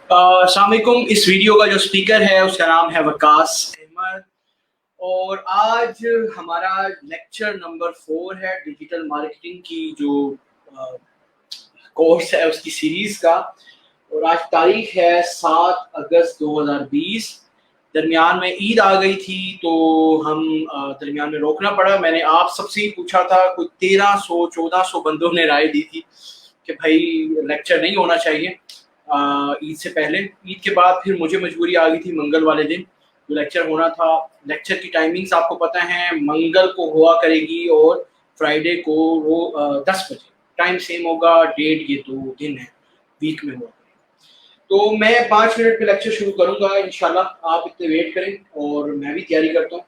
अस्सलाम वालेकुम। इस वीडियो का जो स्पीकर है उसका नाम है वकास अहमद और आज हमारा लेक्चर नंबर 4 है डिजिटल मार्केटिंग की जो कोर्स है उसकी सीरीज़ का। और आज तारीख है 7 अगस्त 2020। दरमियान में ईद आ गई थी तो हम दरमियान में रोकना पड़ा। मैंने आप सबसे ही पूछा था, कोई 1300-1400 बंदों ने राय दी थी कि भाई लेक्चर नहीं होना चाहिए ईद से पहले। ईद के बाद फिर मुझे मजबूरी आ गई थी मंगल वाले दिन जो लेक्चर होना था। लेक्चर की टाइमिंग्स आपको पता है, मंगल को हुआ करेगी और फ्राइडे को वो 10 बजे। टाइम सेम होगा, डेट ये 2 दिन है, वीक में हुआ। तो मैं 5 मिनट में लेक्चर शुरू करूंगा इंशाल्लाह। आप इतने वेट करें और मैं भी तैयारी करता हूँ।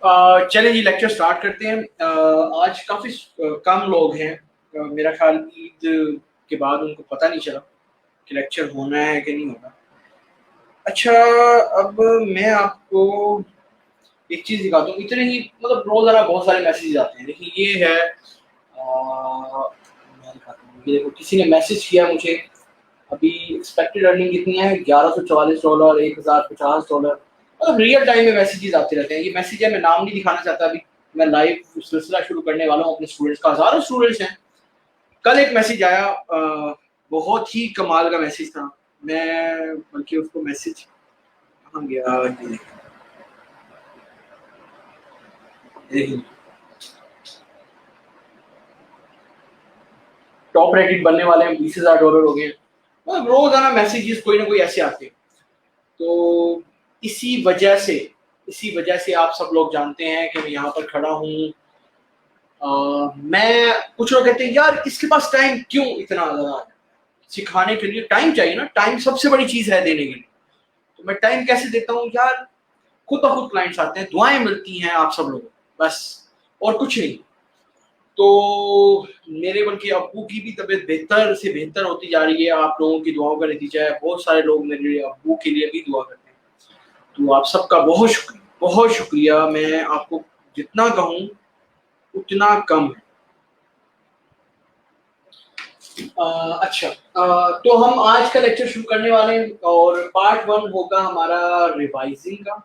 चलिए जी लेक्चर स्टार्ट करते हैं। आज काफ़ी कम लोग हैं। मेरा ख्याल ईद के बाद उनको पता नहीं चला कि लेक्चर होना है कि नहीं होना। अच्छा, अब मैं आपको एक चीज़ दिखाता हूँ। इतने ही मतलब रोज़ाना बहुत सारे मैसेज आते हैं। देखिए ये है, मैं दिखाता हूँ। ये देखो, किसी ने मैसेज किया मुझे। अभी एक्सपेक्टेड अर्निंग कितनी है? $1144, $1050। मतलब रियल टाइम में मैसेजेस आते रहते हैं। ये मैसेज है, मैं नाम नहीं दिखाना चाहता अभी। मैं लाइव सिलसिला शुरू करने वाला हूँ अपने स्टूडेंट्स का। हज़ारों स्टूडेंट्स हैं। कल एक मैसेज आया, बहुत ही कमाल का मैसेज था। मैं बल्कि उसको मैसेज कहाँ गया, देखिए टॉप रेटेड बनने वाले हैं, $20,000 हो गए हैं। मतलब रोजाना मैसेजेस कोई ना कोई ऐसे आते हैं। तो इसी वजह से आप सब लोग जानते हैं कि मैं यहाँ पर खड़ा हूँ। मैं कुछ लोग कहते हैं यार इसके पास टाइम क्यों इतना ज़्यादा है? सिखाने के लिए टाइम चाहिए ना। टाइम सबसे बड़ी चीज़ है देने के लिए। तो मैं टाइम कैसे देता हूँ यार? खुद ब खुद क्लाइंट्स आते हैं, दुआएं मिलती हैं आप सब लोगों को, बस और कुछ नहीं। तो मेरे बल्कि अब्बू की भी तबीयत बेहतर से बेहतर होती जा रही है। आप लोगों की दुआओं का नतीजा है। बहुत सारे लोग मेरे अब्बू के लिए भी दुआ करते हैं। तो आप सबका बहुत शुक्रिया, बहुत शुक्रिया। मैं आपको जितना कहूँ उतना कम है। अच्छा, तो हम आज का लेक्चर शुरू करने वाले हैं और पार्ट 1 होगा हमारा रिवाइजिंग का।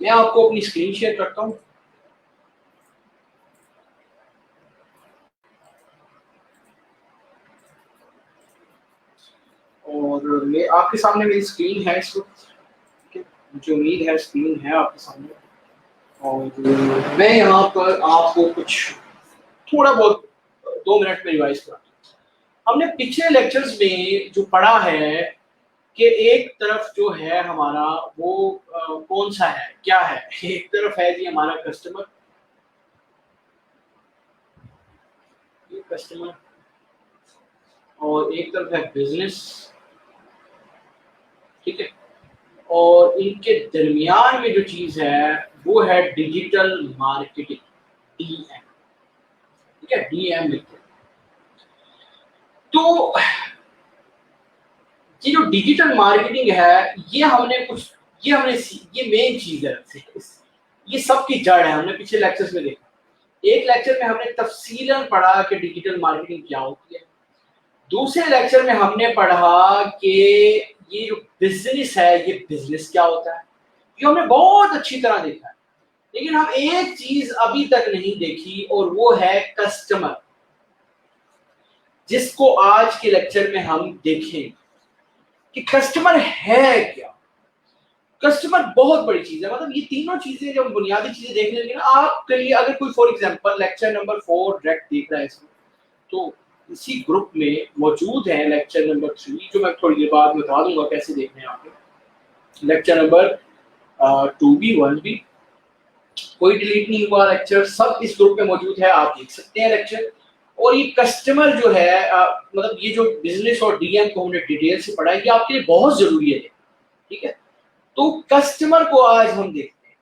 मैं आपको अपनी स्क्रीन शेयर करता हूँ। और आपके सामने मेरी स्क्रीन है इस वक्त। ठीक है, मुझे उम्मीद है स्क्रीन है आपके सामने। और मैं यहाँ पर आपको कुछ थोड़ा बहुत 2 मिनट में रिवाइज कराता हूँ। हमने पिछले लेक्चर्स में जो पढ़ा है कि एक तरफ जो है हमारा वो कौन सा है, क्या है? एक तरफ है जी हमारा कस्टमर, ये कस्टमर। और एक तरफ है बिजनेस, ठीक है। और इनके दरमियान में जो चीज है वो है डिजिटल मार्केटिंग, डीएम। ठीक है, डीएम लिखते हैं। तो ये जो डिजिटल मार्केटिंग है, ये मेन चीज है। ये सबकी जड़ है। हमने पिछले लेक्चर्स में देखा। एक लेक्चर में हमने तफसीलन पढ़ा कि डिजिटल मार्केटिंग क्या होती है। दूसरे लेक्चर में हमने पढ़ा कि ये जो बिजनेस है, ये बिजनेस क्या होता है। ये हमने बहुत अच्छी तरह देखा है। लेकिन हम एक चीज अभी तक नहीं देखी और वो है कस्टमर, जिसको आज के लेक्चर में हम देखें कि कस्टमर है क्या। कस्टमर बहुत बड़ी चीज है। मतलब ये तीनों चीजें जब बुनियादी चीजें देख लेंगे ना आपके लिए, अगर कोई for example lecture number 4 direct देख रहा है इसमें, तो इसी ग्रुप में मौजूद है लेक्चर नंबर 3, जो मैं थोड़ी देर बाद बता दूंगा कैसे देखने हैं आपके। लेक्चर नंबर 2 भी 1 भी, कोई डिलीट नहीं हुआ लेक्चर, सब इस ग्रुप में मौजूद है। आप देख सकते हैं लेक्चर। और ये कस्टमर जो है, मतलब ये जो बिजनेस और डीएम को हमने डिटेल से पढ़ा है, ये आपके लिए बहुत जरूरी है। ठीक है, तो कस्टमर को आज हम देखते हैं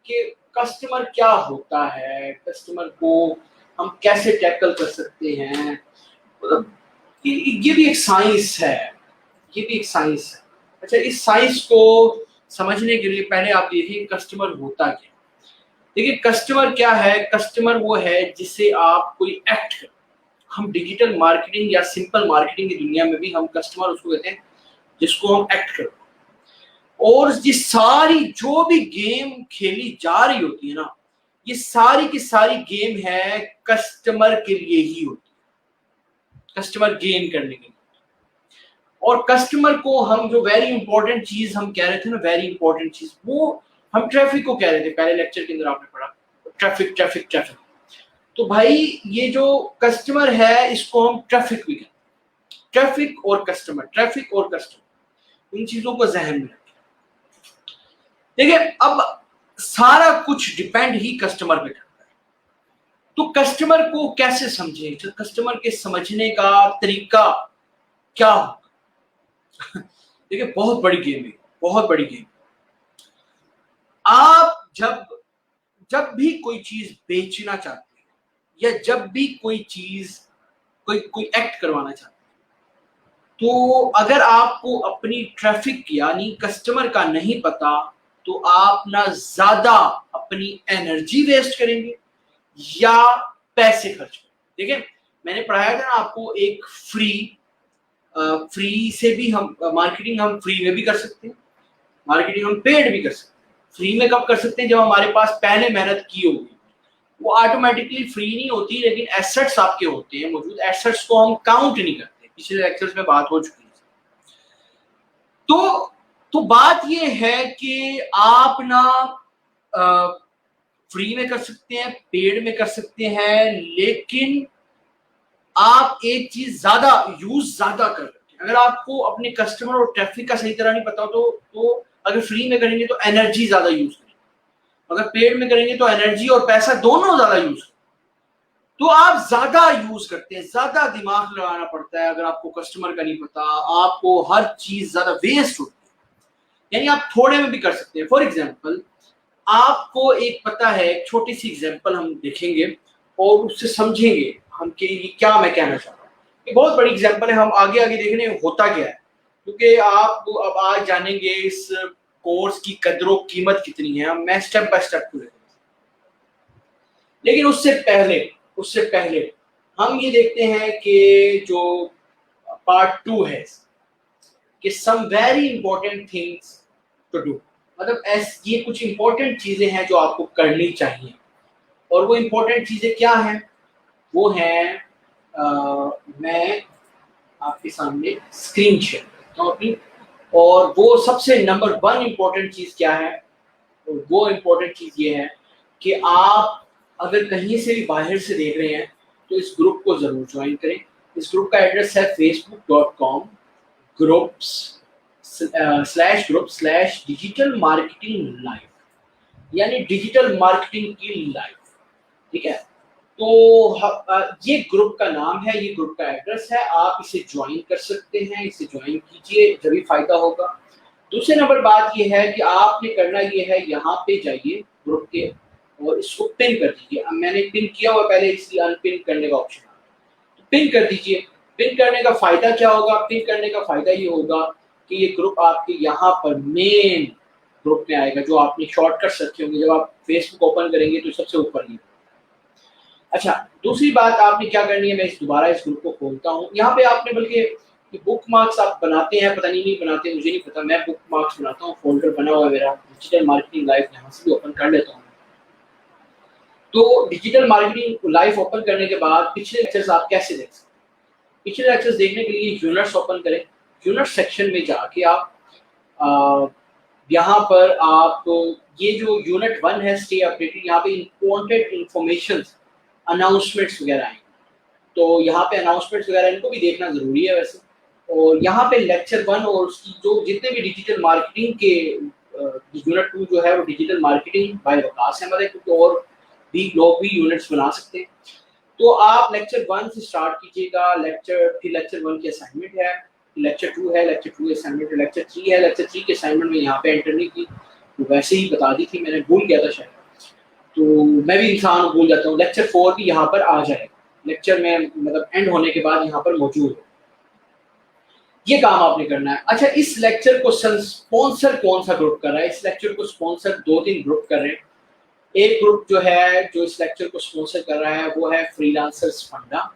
कि कस्टमर क्या होता है, कस्टमर को हम कैसे टैकल कर सकते हैं। मतलब ये भी एक साइंस है। ये भी एक साइंस है। अच्छा, इस साइंस को समझने के लिए पहले आप देखिए कस्टमर होता क्या। देखिए कस्टमर क्या है। कस्टमर वो है जिससे आप कोई एक्ट करें। हम डिजिटल मार्केटिंग या सिंपल मार्केटिंग की दुनिया में भी हम कस्टमर उसको कहते हैं जिसको हम एक्ट करें। और ये सारी जो भी गेम खेली जा रही होती है ना, ये सारी की सारी गेम है कस्टमर के लिए ही होती है, कस्टमर गेन करने के लिए। और कस्टमर को हम जो वेरी इंपॉर्टेंट चीज हम कह रहे थे ना, वेरी इंपॉर्टेंट चीज, वो हम ट्रैफिक को कह रहे थे। पहले लेक्चर के अंदर आपने पढ़ा ट्रैफिक ट्रैफिक ट्रैफिक। तो भाई ये जो कस्टमर है इसको हम ट्रैफिक भी कहते हैं। ट्रैफिक और कस्टमर, ट्रैफिक और कस्टमर। इन चीजों को जहन में रखें। देखिए, अब सारा कुछ डिपेंड ही कस्टमर पे करता है। तो कस्टमर को कैसे समझें, तो कस्टमर के समझने का तरीका क्या होगा? देखिए, बहुत बड़ी गेम है, बहुत बड़ी गेम। आप जब जब भी कोई चीज बेचना चाहते हैं या जब भी कोई चीज कोई एक्ट करवाना चाहते हैं, तो अगर आपको अपनी ट्रैफिक यानी कस्टमर का नहीं पता, तो आप ना ज्यादा अपनी एनर्जी वेस्ट करेंगे या पैसे खर्च करेंगे। देखिए, मैंने पढ़ाया था ना आपको, एक फ्री से भी हम मार्केटिंग हम फ्री में भी कर सकते हैं, मार्केटिंग हम पेड भी कर सकते हैं। फ्री में कब कर सकते हैं? जब हमारे पास पहले मेहनत की होगी। वो ऑटोमेटिकली फ्री नहीं होती, लेकिन एसेट्स आपके होते हैं मौजूद। एसेट्स को हम काउंट नहीं करते, पिछले लेक्चर्स में बात हो चुकी है। तो बात ये है कि आप ना फ्री में कर सकते हैं, पेड में कर सकते हैं, लेकिन आप एक चीज ज्यादा कर रहे हैं। अगर आपको अपने कस्टमर और ट्रैफिक का सही तरह नहीं पता हो, तो अगर फ्री में करेंगे तो एनर्जी ज्यादा यूज करेंगे, अगर पेड में करेंगे तो एनर्जी और पैसा दोनों ज्यादा यूज करेंगे। तो आप ज्यादा यूज करते हैं, ज्यादा दिमाग लगाना पड़ता है। अगर आपको कस्टमर का नहीं पता, आपको हर चीज ज्यादा वेस्ट होती है। यानी आप थोड़े में भी कर सकते हैं। फॉर एग्जाम्पल, आपको एक पता है, एक छोटी सी एग्जाम्पल हम देखेंगे और उससे समझेंगे हम कि ये क्या मैं कहना चाह रहा हूँ। ये बहुत बड़ी एग्जाम्पल है, हम आगे आगे देख रहे हैं होता क्या है, क्योंकि आप अब आज जानेंगे इस कोर्स की कदरों कीमत कितनी है। मैं स्टेप बाय स्टेप को लेंगे, लेकिन उससे पहले हम ये देखते हैं कि जो पार्ट 2 है कि some very important things to do, मतलब ये कुछ इंपॉर्टेंट चीजें हैं जो आपको करनी चाहिए। और वो इंपॉर्टेंट चीजें क्या हैं? वो हैं, मैं आपके सामने स्क्रीन शेयर करता हूँ अपनी। और वो सबसे नंबर 1 इंपॉर्टेंट चीज क्या है? और वो इंपॉर्टेंट चीज ये है कि आप अगर कहीं से भी बाहर से देख रहे हैं तो इस ग्रुप को जरूर ज्वाइन करें। इस ग्रुप का एड्रेस है facebook.com groups/digital marketing live, यानी डिजिटल मार्केटिंग की लाइफ। ठीक है, तो ये ग्रुप का नाम है, ये ग्रुप का एड्रेस है, आप इसे ज्वाइन कर सकते हैं, इसे ज्वाइन कीजिए, जब भी फायदा होगा। दूसरे नंबर बात ये है कि आपने करना ये है, यहाँ पे जाइए ग्रुप के और इसको पिन कर दीजिए। अब मैंने पिन किया हुआ पहले, इसलिए अनपिन करने का ऑप्शन है, तो पिन कर दीजिए। पिन करने का फायदा क्या होगा? पिन करने का फायदा ये होगा कि ये ग्रुप आपके यहाँ पर मेन ग्रुप में आएगा, जो आपने शॉर्टकट्स रखे होंगे। जब आप फेसबुक ओपन करेंगे तो सबसे ऊपर ही। अच्छा, दूसरी बात आपने क्या करनी है, मैं दोबारा इस ग्रुप को खोलता हूँ। यहाँ पे आपने बल्कि बुक मार्क्स आप बनाते हैं, पता नहीं बनाते, मुझे नहीं पता। मैं बुक मार्क्स बनाता हूँ, फोल्डर बना हुआ है मेरा डिजिटल मार्केटिंग लाइफ, यहाँ से भी ओपन कर लेता हूँ। तो डिजिटल मार्केटिंग लाइफ ओपन करने के बाद पिछले लेक्चर्स आप कैसे देख सकते हैं? पिछले लेक्चर्स देखने के लिए यूनिट्स ओपन करें। यूनिट सेक्शन में जाके आप यहाँ पर आप ये जो यूनिट 1 है स्टे अपडेटेड, यहाँ पे इम्पोर्टेंट इंफॉर्मेशन अनाउंसमेंट्स वगैरह आएंगे, तो यहाँ पे अनाउंसमेंट्स वगैरह इनको भी देखना जरूरी है वैसे। और यहाँ पे लेक्चर 1 और उसकी जो जितने भी डिजिटल मार्केटिंग के यूनिट 2 जो है वो digital marketing by Waqas Ahmed है, क्योंकि और भी लोग भी यूनिट्स बना सकते हैं। तो आप लेक्चर 1 से स्टार्ट कीजिएगा। फिर लेक्चर 1 की असाइनमेंट है, लेक्चर 2 है, लेक्चर 2 की असाइनमेंट है, लेक्चर 3 है। लेक्चर 3 की असाइनमेंट में यहाँ पे एंटर नहीं की, तो वैसे ही बता दी थी, मैंने भूल गया था शायद, तो मैं भी इंसान भूल जाता हूँ। लेक्चर 4 भी यहाँ पर आ जाएगा, लेक्चर में मतलब एंड होने के बाद यहाँ पर मौजूद है। ये काम आपने करना है। अच्छा, इस लेक्चर को स्पॉन्सर कौन सा ग्रुप कर रहा है? इस लेक्चर को स्पॉन्सर 2-3 ग्रुप कर रहे हैं। एक ग्रुप जो है जो इस लेक्चर को स्पॉन्सर कर रहा है वो है फ्रीलांसर्स फंडा।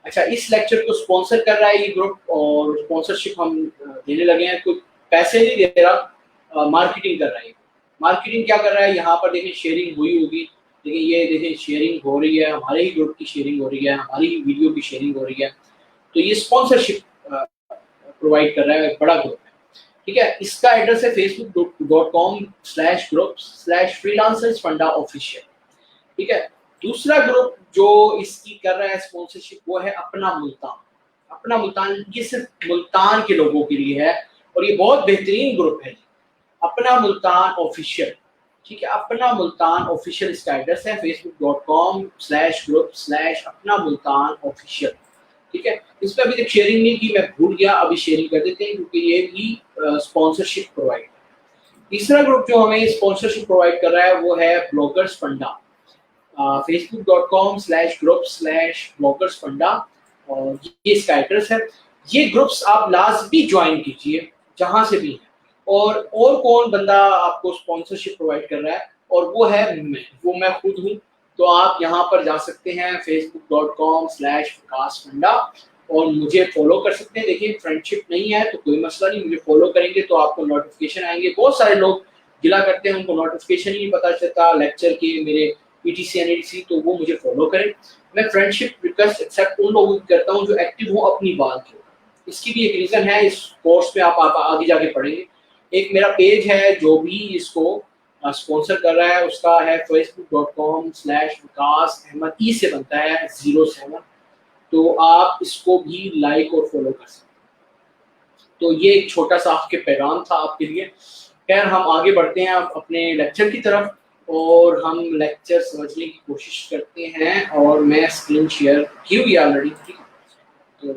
अच्छा, इस लेक्चर को स्पॉन्सर कर रहा है ये ग्रुप, और स्पॉन्सरशिप हम देने लगे हैं, कोई पैसे नहीं दे रहा, मार्केटिंग कर रहा है। मार्केटिंग क्या कर रहा है? यहाँ पर देखें शेयरिंग हुई होगी, देखिए ये देखें शेयरिंग हो रही है, हमारे ही ग्रुप की शेयरिंग हो रही है, हमारी ही वीडियो की शेयरिंग हो रही है। तो ये स्पॉन्सरशिप प्रोवाइड कर रहा है, एक बड़ा ग्रुप है। ठीक है, इसका एड्रेस है facebook.com/group/freelancersfunda-official। ठीक है, दूसरा ग्रुप जो इसकी कर रहा है स्पॉन्सरशिप वो है अपना मुल्तान। अपना मुल्तान, ये सिर्फ मुल्तान के लोगों के लिए है, और ये बहुत बेहतरीन ग्रुप है, अपना मुल्तान ऑफिशियल। ठीक है, अपना मुल्तान ऑफिशियल इसका एड्रेस है facebook.com/group/अपना मुल्तान ऑफिशियल। ठीक है, इस पर अभी तक शेयरिंग नहीं की, मैं भूल गया, अभी शेयरिंग कर देते हैं क्योंकि ये भी स्पॉन्सरशिप प्रोवाइड। तीसरा ग्रुप जो हमें स्पॉन्सरशिप प्रोवाइड कर रहा है वो है ब्लॉगर्स फंडा, facebook.com/group/ब्लॉगर्स फंडा, और ये इसका एड्रेस है। ये ग्रुप्स आप लाजमी ज्वाइन कीजिए जहां से भी है। और कौन बंदा आपको स्पॉन्सरशिप प्रोवाइड कर रहा है, और वो मैं खुद हूँ। तो आप यहाँ पर जा सकते हैं facebook.com/विकास फंडा और मुझे फॉलो कर सकते हैं। देखिए फ्रेंडशिप नहीं है तो कोई मसला नहीं, मुझे फॉलो करेंगे तो आपको नोटिफिकेशन आएंगे। बहुत सारे लोग गिला करते हैं उनको नोटिफिकेशन ही नहीं पता चलता लेक्चर के, मेरे ETC NETC, तो वो मुझे फॉलो करें। मैं फ्रेंडशिप रिक्वेस्ट एक्सेप्ट उन लोगों की करता हूँ जो एक्टिव हो अपनी बात के। इसकी भी एक रीज़न है, इस कोर्स में आप आगे जाके पढ़ेंगे। एक मेरा पेज है जो भी इसको स्पॉन्सर कर रहा है, उसका है facebook.com/विकास अहमद, ई से बनता है 07। तो आप इसको भी लाइक और फॉलो कर सकते हैं। तो ये एक छोटा सा आपके पैगाम था आपके लिए। खैर हम आगे बढ़ते हैं अब अपने लेक्चर की तरफ, और हम लेक्चर समझने की कोशिश करते हैं। और मैं स्क्रीन शेयर की हुई ऑलरेडी। तो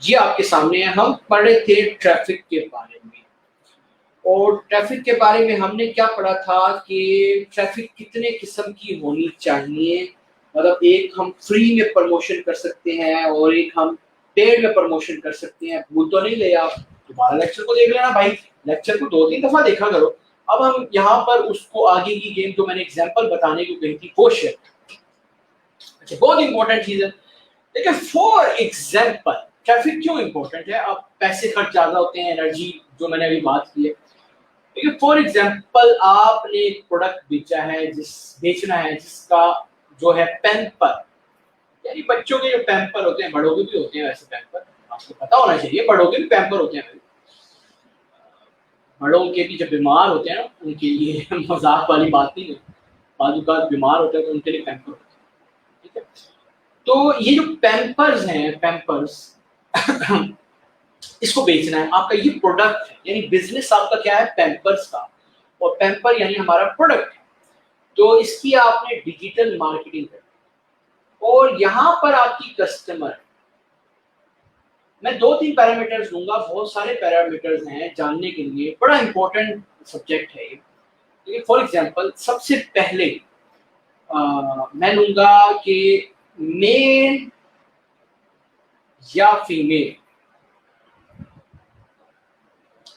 ये आपके सामने है। हम पढ़े थे ट्रैफिक के बारे में, और ट्रैफिक के बारे में हमने क्या पढ़ा था कि ट्रैफिक कितने किस्म की होनी चाहिए। मतलब एक हम फ्री में प्रमोशन कर सकते हैं और एक हम पेड में प्रमोशन कर सकते हैं। भूल तो नहीं ले आप, दोबारा लेक्चर को देख लेना भाई, लेक्चर को 2-3 दफा देखा करो। अब हम यहाँ पर उसको आगे की गेम जो मैंने एग्जांपल बताने को कही थी वो शेयर। अच्छा, बहुत इंपॉर्टेंट चीज है। देखिए फॉर एग्जांपल ट्रैफिक क्यों इंपॉर्टेंट है। अब पैसे खर्च ज्यादा होते हैं, एनर्जी जो मैंने अभी बात की है। देखिए फॉर एग्जांपल आपने एक प्रोडक्ट बेचना है जिसका जो है पैम्पर, यानी बच्चों के जो पैम्पर होते हैं, बड़ों के भी होते हैं वैसे पैम्पर, आपको पता होना चाहिए, बड़ों के भी पैम्पर होते हैं। बड़ों के भी जब बीमार होते हैं ना, उनके लिए मजाक वाली बात नहीं है, बात बीमार होते हैं तो उनके लिए पैम्पर होते हैं। ठीक है, तो ये जो पैम्पर्स हैं, पैम्पर्स इसको बेचना है, आपका ये प्रोडक्ट है, यानी बिजनेस आपका क्या है, पैम्पर्स का, और पैम्पर यानी हमारा प्रोडक्ट है। तो इसकी आपने डिजिटल मार्केटिंग करनी, और यहाँ पर आपकी कस्टमर, मैं 2-3 पैरामीटर्स लूंगा, बहुत सारे पैरामीटर्स हैं जानने के लिए, बड़ा इंपॉर्टेंट सब्जेक्ट है ये। फॉर एग्जांपल सबसे पहले मैं लूंगा कि मेल या फीमेल।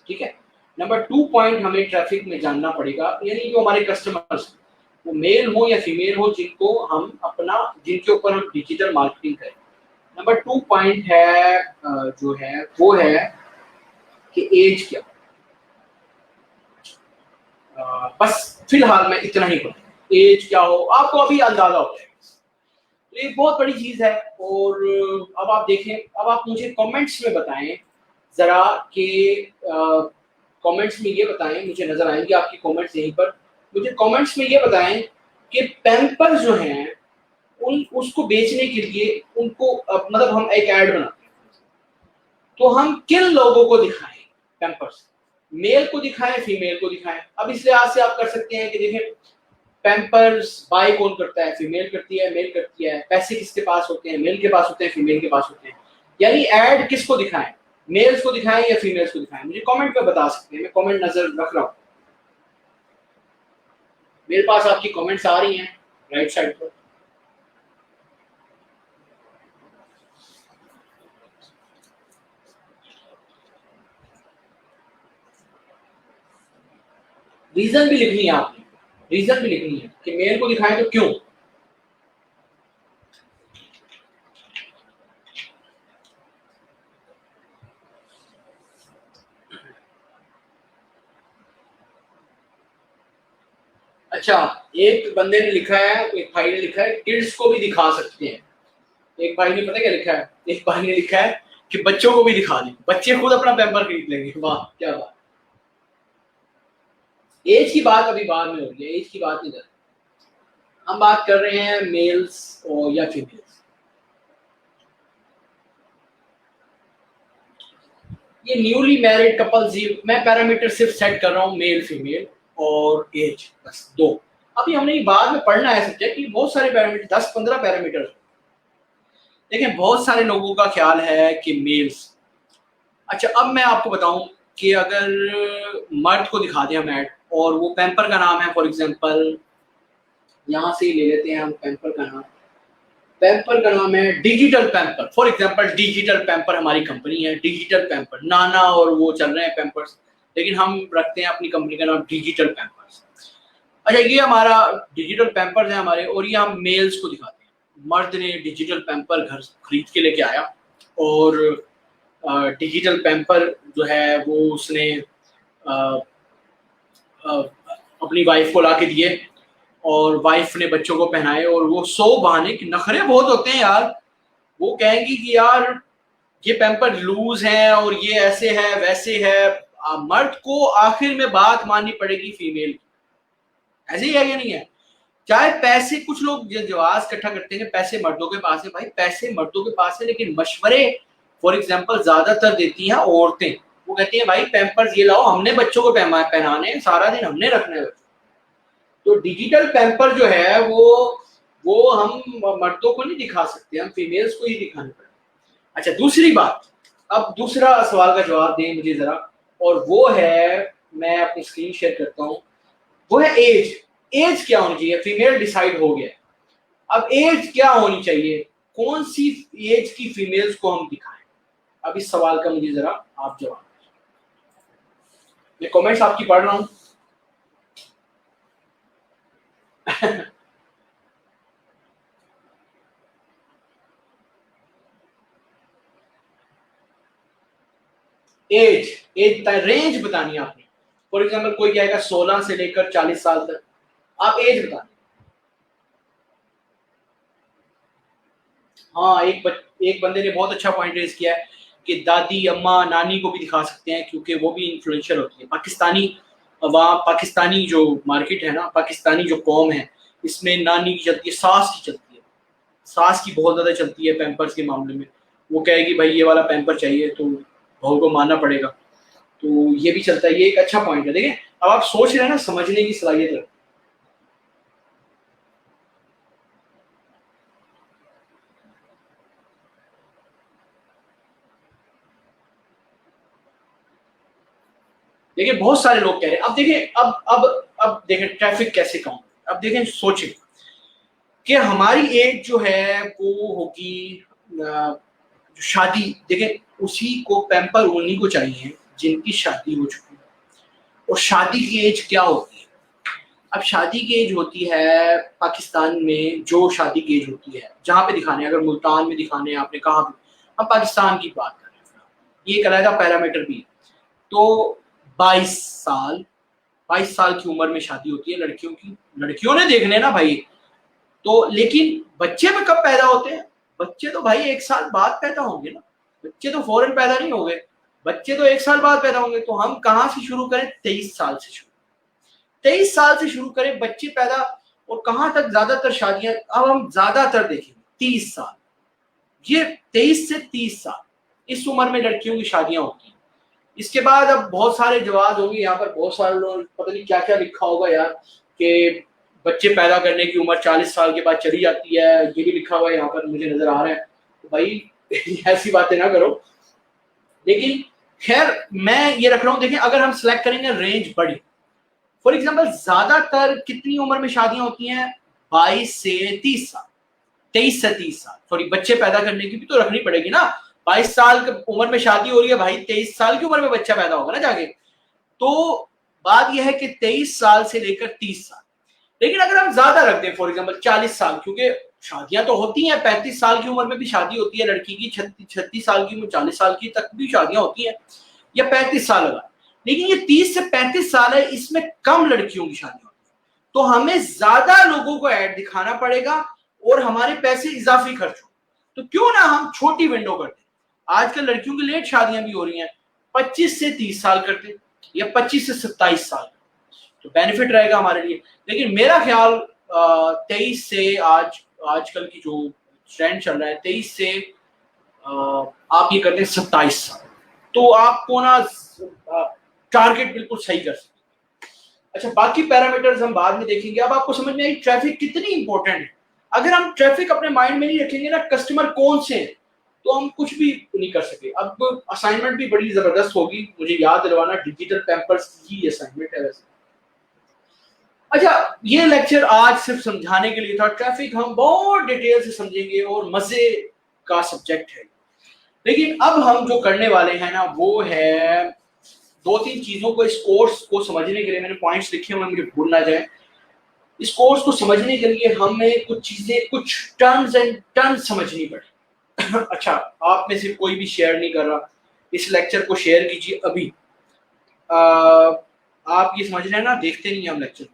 ठीक है, नंबर 2 पॉइंट हमें ट्रैफिक में जानना पड़ेगा, यानी जो हमारे कस्टमर्स वो मेल हो या फीमेल हो, जिनके ऊपर हम डिजिटल मार्केटिंग करें। नंबर 2 पॉइंट है जो है वो है कि एज क्या। बस फिलहाल मैं इतना ही कहूँ, एज क्या हो आपको अभी अंदाजा हो जाएगा। तो ये बहुत बड़ी चीज है। और अब आप देखें, अब आप मुझे कमेंट्स में बताएं जरा कि कमेंट्स में ये बताएं, मुझे नजर आएंगे आपकी कमेंट्स यहीं पर। मुझे कमेंट्स में ये बताएं कि पैम्पर्स जो हैं उसको बेचने के लिए उनको मतलब हम एक ऐड बनाते हैं, तो हम किन लोगों को दिखाएं पैम्पर्स, मेल को दिखाएं फीमेल को दिखाएं। अब इस लिहाज से आप कर सकते हैं कि देखें पैम्पर्स बाय कौन करता है, फीमेल करती है, मेल करती है। पैसे किसके पास होते हैं, मेल के पास होते हैं, फीमेल के पास होते हैं। यानी ऐड किसको दिखाएं, मेल्स को दिखाएं या फीमेल्स को दिखाएं, मुझे कमेंट में बता सकते हैं, मैं कमेंट नजर रख रहा हूँ। मेरे पास आपकी कमेंट्स आ रही हैं राइट साइड पर। रीजन भी लिखनी है आपने, रीजन भी लिखनी है कि मेल को दिखाएं तो क्यों। अच्छा, एक बंदे ने लिखा है, एक भाई ने लिखा है किड्स को भी दिखा सकते हैं। एक भाई ने पता क्या लिखा है, एक भाई ने लिखा है कि बच्चों को भी दिखा दें, बच्चे खुद अपना पैम्पर खरीद लेंगे। वाह क्या बात। एज की बात अभी बाद में हो रही है, एज की बात नहीं कर रहे, हम बात कर रहे हैं मेल्स और या फीमेल्स। ये न्यूली मैरिड कपल्स, मैं पैरामीटर सिर्फ सेट कर रहा हूँ मेल फीमेल और एज, बस दो। अभी हमने बाद में पढ़ना है सब्जेक्ट कि बहुत सारे पैरामीटर, 10-15 पैरामीटर। लेकिन बहुत सारे लोगों का ख्याल है कि मेल्स। अच्छा, अब मैं आपको बताऊं कि अगर मर्द को दिखा दें हम ऐड, और वो पैम्पर का नाम है, फॉर एग्जांपल यहाँ से ही ले लेते हैं हम पैम्पर का नाम। पैम्पर का नाम है digital pamper, for example digital pamper हमारी कंपनी है, डिजिटल पैम्पर। नाना और वो चल रहे हैं पैम्पर्स, लेकिन हम रखते हैं अपनी कंपनी का नाम डिजिटल पैम्पर्स। अच्छा, ये हमारा डिजिटल पैम्पर्स है हमारे, और ये हम मेल्स को दिखाते हैं। मर्द ने डिजिटल पैम्पर घर खरीद के लेके आया, और डिजिटल पैम्पर जो है वो उसने अपनी वाइफ को ला के दिए, और वाइफ ने बच्चों को पहनाए, और वो 100 बहाने की, नखरे बहुत होते हैं यार। वो कहेंगी कि यार ये पैम्पर लूज है और ये ऐसे है वैसे है। मर्द को आखिर में बात माननी पड़ेगी फीमेल की, ऐसे ही है या नहीं है? चाहे पैसे, कुछ लोग जवाब इकट्ठा करते हैं पैसे मर्दों के पास है, भाई पैसे मर्दों के पास है, लेकिन मशवरे फॉर एग्जांपल ज्यादातर देती हैं औरतें। वो कहती हैं भाई पैम्पर्स ये लाओ, हमने बच्चों को पहनाने, सारा दिन हमने रखना है। तो डिजिटल पैम्पर जो है वो हम मर्दों को नहीं दिखा सकते, हम फीमेल्स को ही दिखाने पड़ेगा। अच्छा, दूसरी बात, अब दूसरा सवाल का जवाब दें मुझे जरा, और वो है, मैं अपनी स्क्रीन शेयर करता हूँ, वो है एज। एज क्या होनी चाहिए? फीमेल डिसाइड हो गया, अब एज क्या होनी चाहिए? कौन सी एज की फीमेल्स को हम दिखाएं? अब इस सवाल का मुझे जरा आप जवाब, मैं कमेंट्स आपकी पढ़ रहा हूं। एज रेंज बतानी है आपने। फॉर एग्जांपल कोई कहेगा 16 से लेकर 40 साल तक, आप एज बतानी। हाँ, एक बंदे ने बहुत अच्छा पॉइंट रेज किया है कि दादी, अम्मा, नानी को भी दिखा सकते हैं, क्योंकि वो भी इन्फ्लुएंशियल होती है। पाकिस्तानी, वहाँ पाकिस्तानी जो मार्केट है ना, पाकिस्तानी जो कौम है, इसमें नानी की चलती है, सास की चलती है, सास की बहुत ज्यादा चलती है पैम्पर्स के मामले में। वो कहेगी भाई ये वाला पैम्पर चाहिए, तो बहू को मानना पड़ेगा। तो ये भी चलता है, ये एक अच्छा पॉइंट है। देखिए, अब आप सोच रहे हैं ना, समझने की सलाहियत है। देखिए, बहुत सारे लोग कह रहे हैं। अब देखिए, अब देखें ट्रैफिक कैसे कम। अब देखें, सोचें कि हमारी एज जो है वो होगी, जो शादी, देखें उसी को पैम्पर उन्हीं को चाहिए जिनकी शादी हो चुकी है। और शादी की एज क्या होती है? अब शादी की एज होती है पाकिस्तान में, जो शादी की एज होती है जहाँ पे दिखाने, अगर मुल्तान में दिखाने आपने कहा, हम पाकिस्तान की बात कर रहे हैं, ये एक अलग पैरामीटर भी है। तो 22 साल, 22 साल की उम्र में शादी होती है लड़कियों की। लड़कियों ने देखने ना भाई। तो लेकिन बच्चे में कब पैदा होते हैं? बच्चे तो भाई 1 साल बाद पैदा होंगे ना, बच्चे तो फौरन पैदा नहीं हो गए, बच्चे तो 1 साल बाद पैदा होंगे। तो हम कहाँ से शुरू करें? 23 साल से शुरू, 23 साल से शुरू करें बच्चे पैदा। और कहाँ तक ज्यादातर शादियां, अब हम ज्यादातर देखेंगे 30 साल, ये 23 से 30 साल, इस उम्र में लड़कियों की शादियां होती हैं। इसके बाद अब बहुत सारे जवाब होंगे यहाँ पर, बहुत सारे लोग, पता नहीं क्या क्या लिखा होगा यार, कि बच्चे पैदा करने की उम्र 40 साल के बाद चली जाती है, ये भी लिखा हुआ है यहाँ पर, मुझे नजर आ रहा है। तो भाई ऐसी बातें ना करो। लेकिन खैर, मैं ये रख रहा हूँ, देखिए अगर हम सिलेक्ट करेंगे रेंज बड़ी, फॉर एग्जाम्पल ज्यादातर कितनी उम्र में शादियां होती हैं? 22 से 30 साल, 23 से 30 साल। सॉरी, बच्चे पैदा करने की भी तो रखनी पड़ेगी ना। 22 साल की उम्र में शादी हो रही है भाई, 23 साल की उम्र में बच्चा पैदा होगा ना जाके। तो बात यह है कि 23 साल से लेकर 30 साल। लेकिन अगर हम ज्यादा रख दें, फॉर एग्जाम्पल 40 साल, क्योंकि शादियां तो होती हैं, 35 साल की उम्र में भी शादी होती है लड़की की, 36 साल की उम्र, 40 साल की तक भी शादियां होती हैं, या 35 साल लगा। लेकिन ये 30 से 35 साल है, इसमें कम लड़कियों की शादी होती है। तो हमें ज्यादा लोगों को ऐड दिखाना पड़ेगा, और हमारे पैसे इजाफी खर्च हो। तो क्यों ना हम छोटी विंडो करते, आजकल लड़कियों की लेट शादियां भी हो रही हैं, 25 से 30 साल करते, या 25 से 27 साल, तो बेनिफिट रहेगा हमारे लिए। लेकिन मेरा ख्याल 23 से, आजकल की जो ट्रेंड चल रहा है, 23 से आप ये करते हैं 27 साल, तो आपको ना टारगेट बिल्कुल सही कर सकते। अच्छा, बाकी पैरामीटर्स हम बाद में देखेंगे। अब आपको समझ में आई ट्रैफिक कितनी इंपॉर्टेंट है। अगर हम ट्रैफिक अपने माइंड में नहीं रखेंगे ना, कस्टमर कौन से हैं, तो हम कुछ भी नहीं कर सके। अब असाइनमेंट भी बड़ी जबरदस्त होगी, मुझे याद दिलवाना, डिजिटल पैम्पर्स की असाइनमेंट है वैसे। अच्छा, ये लेक्चर आज सिर्फ समझाने के लिए था। ट्रैफिक हम बहुत डिटेल से समझेंगे और मजे का सब्जेक्ट है। लेकिन अब हम जो करने वाले हैं ना, वो है दो तीन चीजों को, इस कोर्स को समझने के लिए मैंने पॉइंट्स लिखे हुए, मुझे भूल ना जाए। इस कोर्स को समझने के लिए हमें कुछ चीजें, कुछ टर्म्स एंड टर्म्स समझनी पड़े। अच्छा, आप में से कोई भी शेयर नहीं कर रहा, इस लेक्चर को शेयर कीजिए अभी। आप ये समझ रहे हैं ना, देखते नहीं हम लेक्चर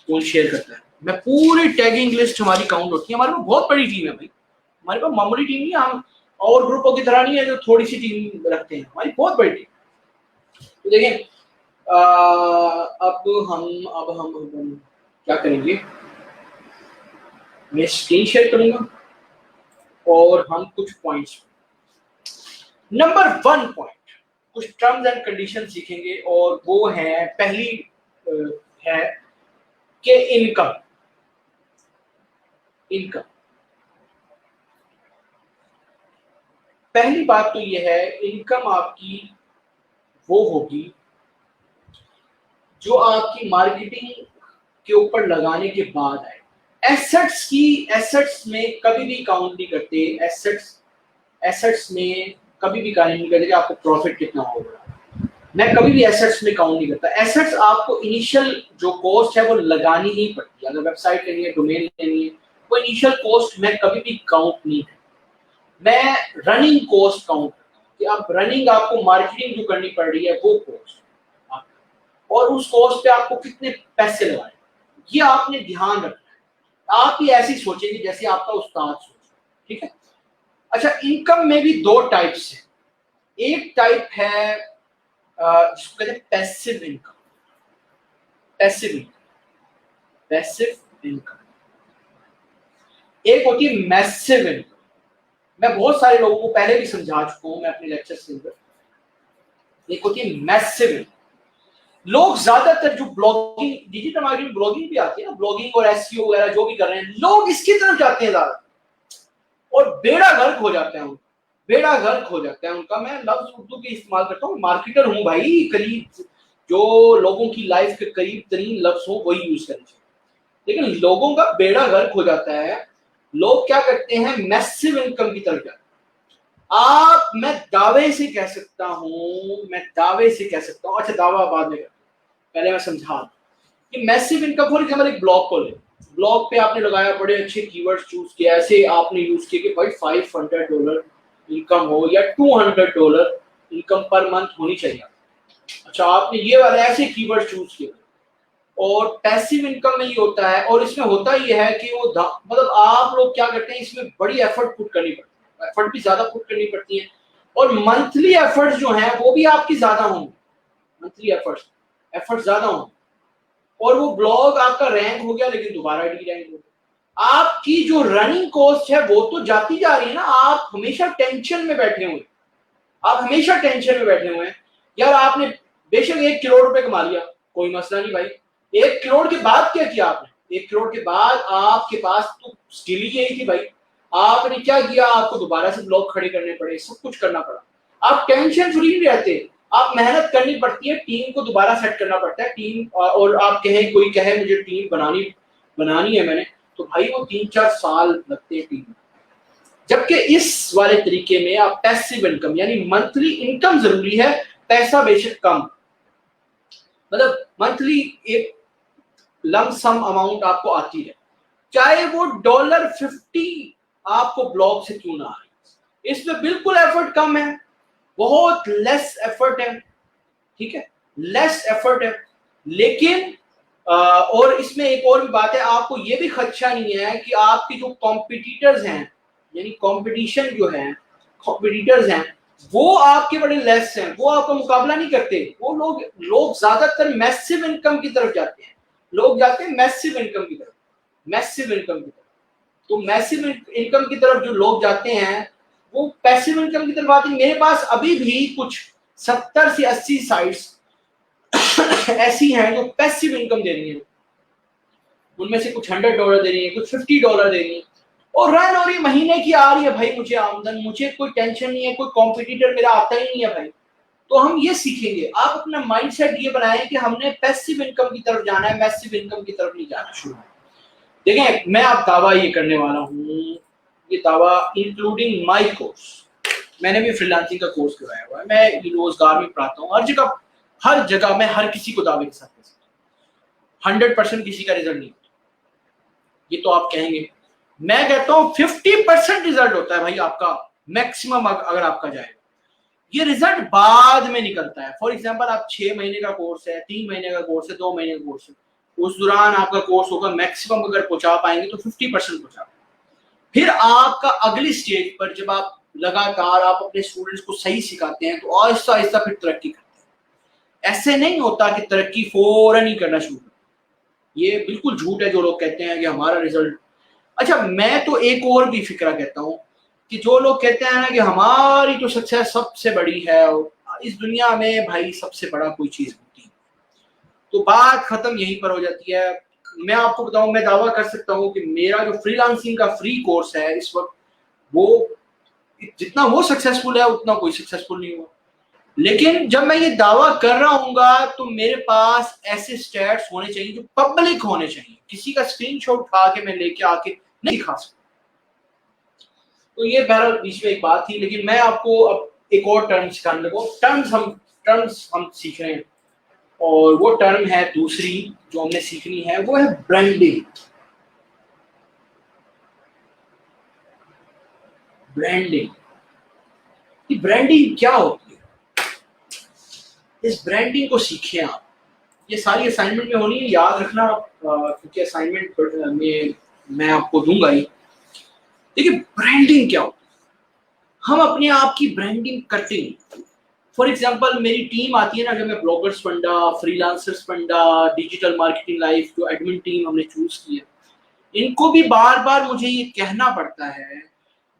कौन शेयर करता है। मैं पूरी टैगिंग लिस्ट हमारी काउंट होती है। हमारे पास बहुत बड़ी टीम है भाई, हमारे पास मामूली टीम नहीं है। हम और ग्रुपों की तरह नहीं है जो थोड़ी सी टीम रखते हैं, हमारी बहुत बड़ी टीम। तो देखें, अब हम क्या करेंगे, मैं स्क्रीन शेयर करूंगा और हम कुछ पॉइंट्स, नंबर 1 पॉइंट, कुछ टर्म्स एंड कंडीशन सीखेंगे। और वो है, पहली है कि इनकम। पहली बात तो ये है, इनकम आपकी वो होगी जो आपकी मार्केटिंग के ऊपर लगाने के बाद आए। एसेट्स में कभी भी काउंट नहीं करते। एसेट्स में कभी भी काउंट नहीं करते कि आपको प्रॉफिट कितना होगा। मैं कभी भी एसेट्स में काउंट नहीं करता। एसेट्स आपको इनिशियल जो कॉस्ट है वो लगानी ही पड़ती है। अगर वेबसाइट लेनी है, डोमेन लेनी है, वो इनिशियल कॉस्ट मैं कभी भी काउंट नहीं करता। मैं रनिंग कॉस्ट काउंट करता हूँ कि आप रनिंग, आपको मार्केटिंग जो करनी पड़ रही है वो कॉस्ट, और उस कॉस्ट पे आपको कितने पैसे लगाए, ये आपने ध्यान रखना है। आप ही ऐसी सोचेंगे जैसे आपका उस्ताद सोचे, ठीक है। अच्छा, इनकम में भी दो टाइप्स हैं। एक टाइप है जिसको कहते हैं पैसिव इनकम। पैसिव इनकम एक होती है मैसिव इनकम। मैं बहुत सारे लोगों को पहले भी समझा चुका हूं मैं अपने लेक्चर्स के अंदर। एक होती है मैसिव इनकम। लोग ज्यादातर जो ब्लॉगिंग, डिजिटल मार्केटिंग ब्लॉगिंग भी आती है ना, ब्लॉगिंग और एसईओ वगैरह जो भी कर रहे हैं, लोग इसकी तरफ जाते हैं ज्यादा और बेड़ा गर्क हो जाते हैं उनका। बेड़ा गर्क हो जाता है उनका। मैं लफ्ज उर्दू के इस्तेमाल करता हूँ, मार्केटर हूँ भाई, करीब जो लोगों की लाइफ के करीब तरीन लफ्ज हो वही यूज करना चाहिए। लेकिन लोगों का बेड़ा गर्क हो जाता है। लोग क्या करते हैं, मैसिव इनकम की तरफ जाते हैं। मैं दावे से कह सकता हूं, अच्छा दावा बाद में, पहले मैं समझा कि मैसिव इनकम, फॉर एग्जांपल एक ब्लॉग खोले, ब्लॉग पे आपने लगाया, बड़े अच्छे कीवर्ड्स चूज किया, ऐसे आपने यूज किया कि भाई $500 इनकम हो या $200 इनकम पर मंथ होनी चाहिए। अच्छा, आपने ये वाले ऐसे कीवर्ड चूज किए। और पैसिव इनकम में ये होता है, और इसमें होता ये है कि वो मतलब आप लोग क्या करते हैं, इसमें बड़ी एफर्ट पुट करनी पड़ती है, एफर्ट भी ज्यादा पुट करनी पड़ती है, और मंथली एफर्ट्स जो हैं वो भी आपकी ज्यादा होंगे। मंथली एफर्ट्स ज्यादा होंगे, और वो ब्लॉग आपका रैंक हो गया लेकिन दोबारा डी रैंक हो गया। आपकी जो रनिंग कॉस्ट है वो तो जाती जा रही है ना। आप हमेशा टेंशन में बैठे हुए हैं। यार आपने बेशक 1 करोड़ रुपए कमा लिया, कोई मसला नहीं भाई। 1 करोड़ के बाद क्या किया आपने? 1 करोड़ के बाद आपके पास तो स्किल ही यही थी भाई। आपने क्या किया? आपको दोबारा से ब्लॉग खड़े करने पड़े, सब कुछ करना पड़ा। आप टेंशन फ्री नहीं रहते, आप मेहनत करनी पड़ती है, टीम को दोबारा सेट करना पड़ता है। टीम, और आप कहें, कोई कहे मुझे टीम बनानी है मैंने, तो भाई वो 3-4 साल लगते हैं टीम। जबकि इस वाले तरीके में आप पैसिव इनकम यानी मंथली इनकम जरूरी है, पैसा बेशक कम, मतलब मंथली एक लमसम अमाउंट आपको आती है, चाहे वो $50 आपको ब्लॉग से क्यों ना आए। इसमें बिल्कुल एफर्ट कम है, बहुत लेस एफर्ट है, ठीक है, लेस एफर्ट है। लेकिन और इसमें एक और भी बात है, आपको ये भी खदशा नहीं है कि आपके जो कॉम्पिटिटर्स हैं, यानी कंपटीशन जो है, कॉम्पिटिटर्स हैं, वो आपके बड़े लेस हैं, वो आपका मुकाबला नहीं करते। वो लोग ज्यादातर मैसिव इनकम की तरफ जाते हैं। लोग जाते हैं मैसिव इनकम की तरफ। तो मैसिव इनकम की तरफ जो लोग जाते हैं वो पैसिव इनकम की तरफ आते हैं। मेरे पास अभी भी कुछ 70 से 80 साइट्स ऐसी हैं जो पैसिव इनकम दे रही हैं, उनमें से कुछ $100 दे रही है, कुछ $50 दे रही है, और रन हो रही महीने की आ रही है भाई, मुझे आमदन, मुझे कोई टेंशन नहीं है, कोई कॉम्पिटिटर मेरा आता ही नहीं है भाई। तो हम ये सीखेंगे, आप अपना माइंडसेट ये बनाएं कि हमने पैसिव इनकम की तरफ जाना है, मैसिव इनकम की तरफ नहीं जाना। शुरू देखें, मैं आप दावा ये करने वाला हूँ, ये दावा इंक्लूडिंग माई कोर्स, मैंने भी फ्रीलांसिंग का कोर्स कराया हुआ है, मैं रोजगार में पढ़ाता हूँ, हर जगह मैं हर किसी को दावे के साथ कह सकता हूँ 100% किसी का रिजल्ट नहीं होता, ये तो आप कहेंगे। मैं कहता हूँ 50% रिजल्ट होता है भाई आपका, मैक्सिमम अगर आपका जाएगा, ये रिजल्ट बाद में निकलता है। फॉर एग्जांपल, आप 6 महीने का कोर्स है, 3 महीने का कोर्स है, 2 महीने का कोर्स है, उस दौरान आपका कोर्स होगा, मैक्सिमम अगर पहुंचा पाएंगे तो 50% पहुंचा। फिर आपका अगली स्टेज पर जब आप लगातार आप अपने स्टूडेंट्स को सही सिखाते हैं तो आहिस्ता आहिस्ता फिर तरक्की करते हैं। ऐसे नहीं होता कि तरक्की फौरन ही करना शुरू कर, ये बिल्कुल झूठ है जो लोग कहते हैं कि हमारा रिजल्ट। अच्छा, मैं तो एक और भी फिक्रा कहता हूँ कि जो लोग कहते हैं ना कि हमारी तो सक्सेस सबसे बड़ी है, और इस दुनिया में भाई सबसे बड़ा कोई चीज होती है, तो बात खत्म यहीं पर हो जाती है। मैं आपको बताऊं, मैं दावा कर सकता हूं कि मेरा जो फ्रीलांसिंग का फ्री कोर्स है इस वक्त, वो जितना वो सक्सेसफुल है उतना कोई सक्सेसफुल नहीं हुआ। लेकिन जब मैं ये दावा कर रहा हूँगा तो मेरे पास ऐसे स्टैट्स होने चाहिए जो पब्लिक होने चाहिए, किसी का स्क्रीनशॉट उठा के मैं लेके आके नहीं दिखा सकता। तो ये बहरहाल बीच में एक बात थी, लेकिन मैं आपको अब एक और टर्म सिखाने लगा। टर्म्स हम सीख रहे हैं, और वो टर्म है दूसरी जो हमने सीखनी है, वो है ब्रांडिंग। ब्रांडिंग, ये ब्रांडिंग क्या होती है, इस ब्रांडिंग को सीखें आप। ये सारी असाइनमेंट में होनी है, याद रखना, क्योंकि असाइनमेंट में मैं आपको दूंगा ही। देखिए, ब्रांडिंग क्या होती है, हम अपने आप की ब्रांडिंग करते हैं। फॉर एग्जाम्पल, मेरी टीम आती है ना, जब मैं ब्लॉगर्स फंडा, फ्रीलांसर्स फंडा, डिजिटल मार्केटिंग लाइफ जो एडमिन टीम हमने चूज की है, इनको भी बार बार मुझे ये कहना पड़ता है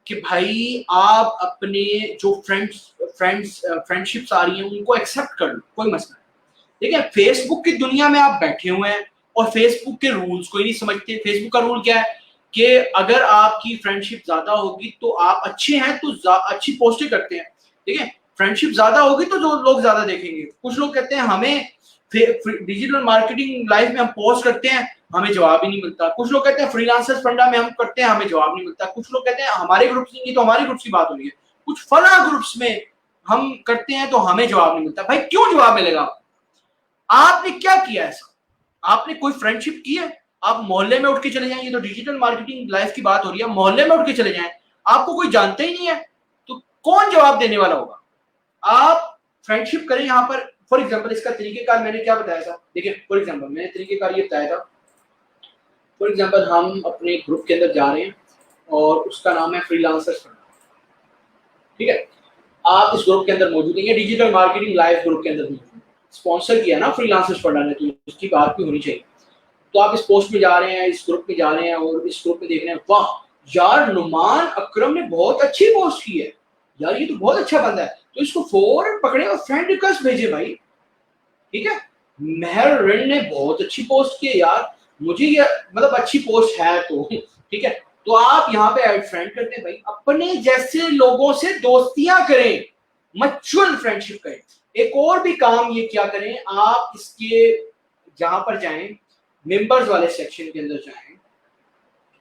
कि भाई आप अपने जो फ्रेंडशिप्स आ रही हैं उनको एक्सेप्ट कर लो, कोई मसला नहीं। देखिए, फेसबुक की दुनिया में आप बैठे हुए हैं और फेसबुक के रूल्स कोई नहीं समझते। फेसबुक का रूल क्या है कि अगर आपकी फ्रेंडशिप ज्यादा होगी तो आप अच्छे हैं तो अच्छी पोस्टें करते हैं, ठीक है, फ्रेंडशिप ज्यादा होगी तो जो लोग ज्यादा देखेंगे। कुछ लोग कहते हैं हमें डिजिटल मार्केटिंग लाइफ में हम पोस्ट करते हैं, हमें जवाब ही नहीं मिलता। कुछ लोग कहते हैं फ्रीलांसर्स फंडा में हम करते हैं, हमें जवाब नहीं मिलता। कुछ लोग कहते हैं हमारे ग्रुप्स नहीं, तो हमारे ग्रुप्स की बात हो रही है, कुछ फला ग्रुप्स में हम करते हैं तो हमें जवाब नहीं मिलता। भाई क्यों जवाब मिलेगा? आपने क्या किया ऐसा? आपने कोई फ्रेंडशिप की है? आप मोहल्ले में उठ के चले जाएं, ये तो डिजिटल मार्केटिंग लाइफ की बात हो रही है, मोहल्ले में उठ के चले जाएं, आपको कोई जानता ही नहीं है, तो कौन जवाब देने वाला होगा? आप फ्रेंडशिप करें यहाँ पर। फॉर एग्जाम्पल, इसका तरीकेकार मैंने क्या बताया था, देखिए, फॉर एग्जाम्पल मैंने तरीकेकार ये बताया था। फॉर एग्जाम्पल, हम अपने ग्रुप के अंदर जा रहे हैं और उसका नाम है फ्रीलांसर्स फंडा, ठीक है, आप इस ग्रुप के अंदर मौजूद हैं, डिजिटल मार्केटिंग लाइव ग्रुप के अंदर मौजूद, स्पॉन्सर किया ना फ्रीलांसर्स फंडा ने, तो उसकी बात भी होनी चाहिए। तो आप इस पोस्ट में जा रहे हैं, इस ग्रुप में जा रहे हैं, और इस ग्रुप में देख रहे हैं, वाह यार, नुमान अकरम ने बहुत अच्छी पोस्ट की है यार, ये तो बहुत अच्छा बंदा है, तो इसको फौरन पकड़े और फ्रेंड रिक्वेस्ट भेजे भाई, ठीक है। मेहर रिन ने बहुत अच्छी पोस्ट की है यार, मुझे ये मतलब अच्छी पोस्ट है तो ठीक है, तो आप यहाँ पे ऐड फ्रेंड करते हैं भाई, अपने जैसे लोगों से दोस्तियां करें, म्यूचुअल फ्रेंडशिप करें। एक और भी काम ये क्या करें, आप इसके जहां पर जाएं, मेंबर्स वाले सेक्शन के अंदर जाएं,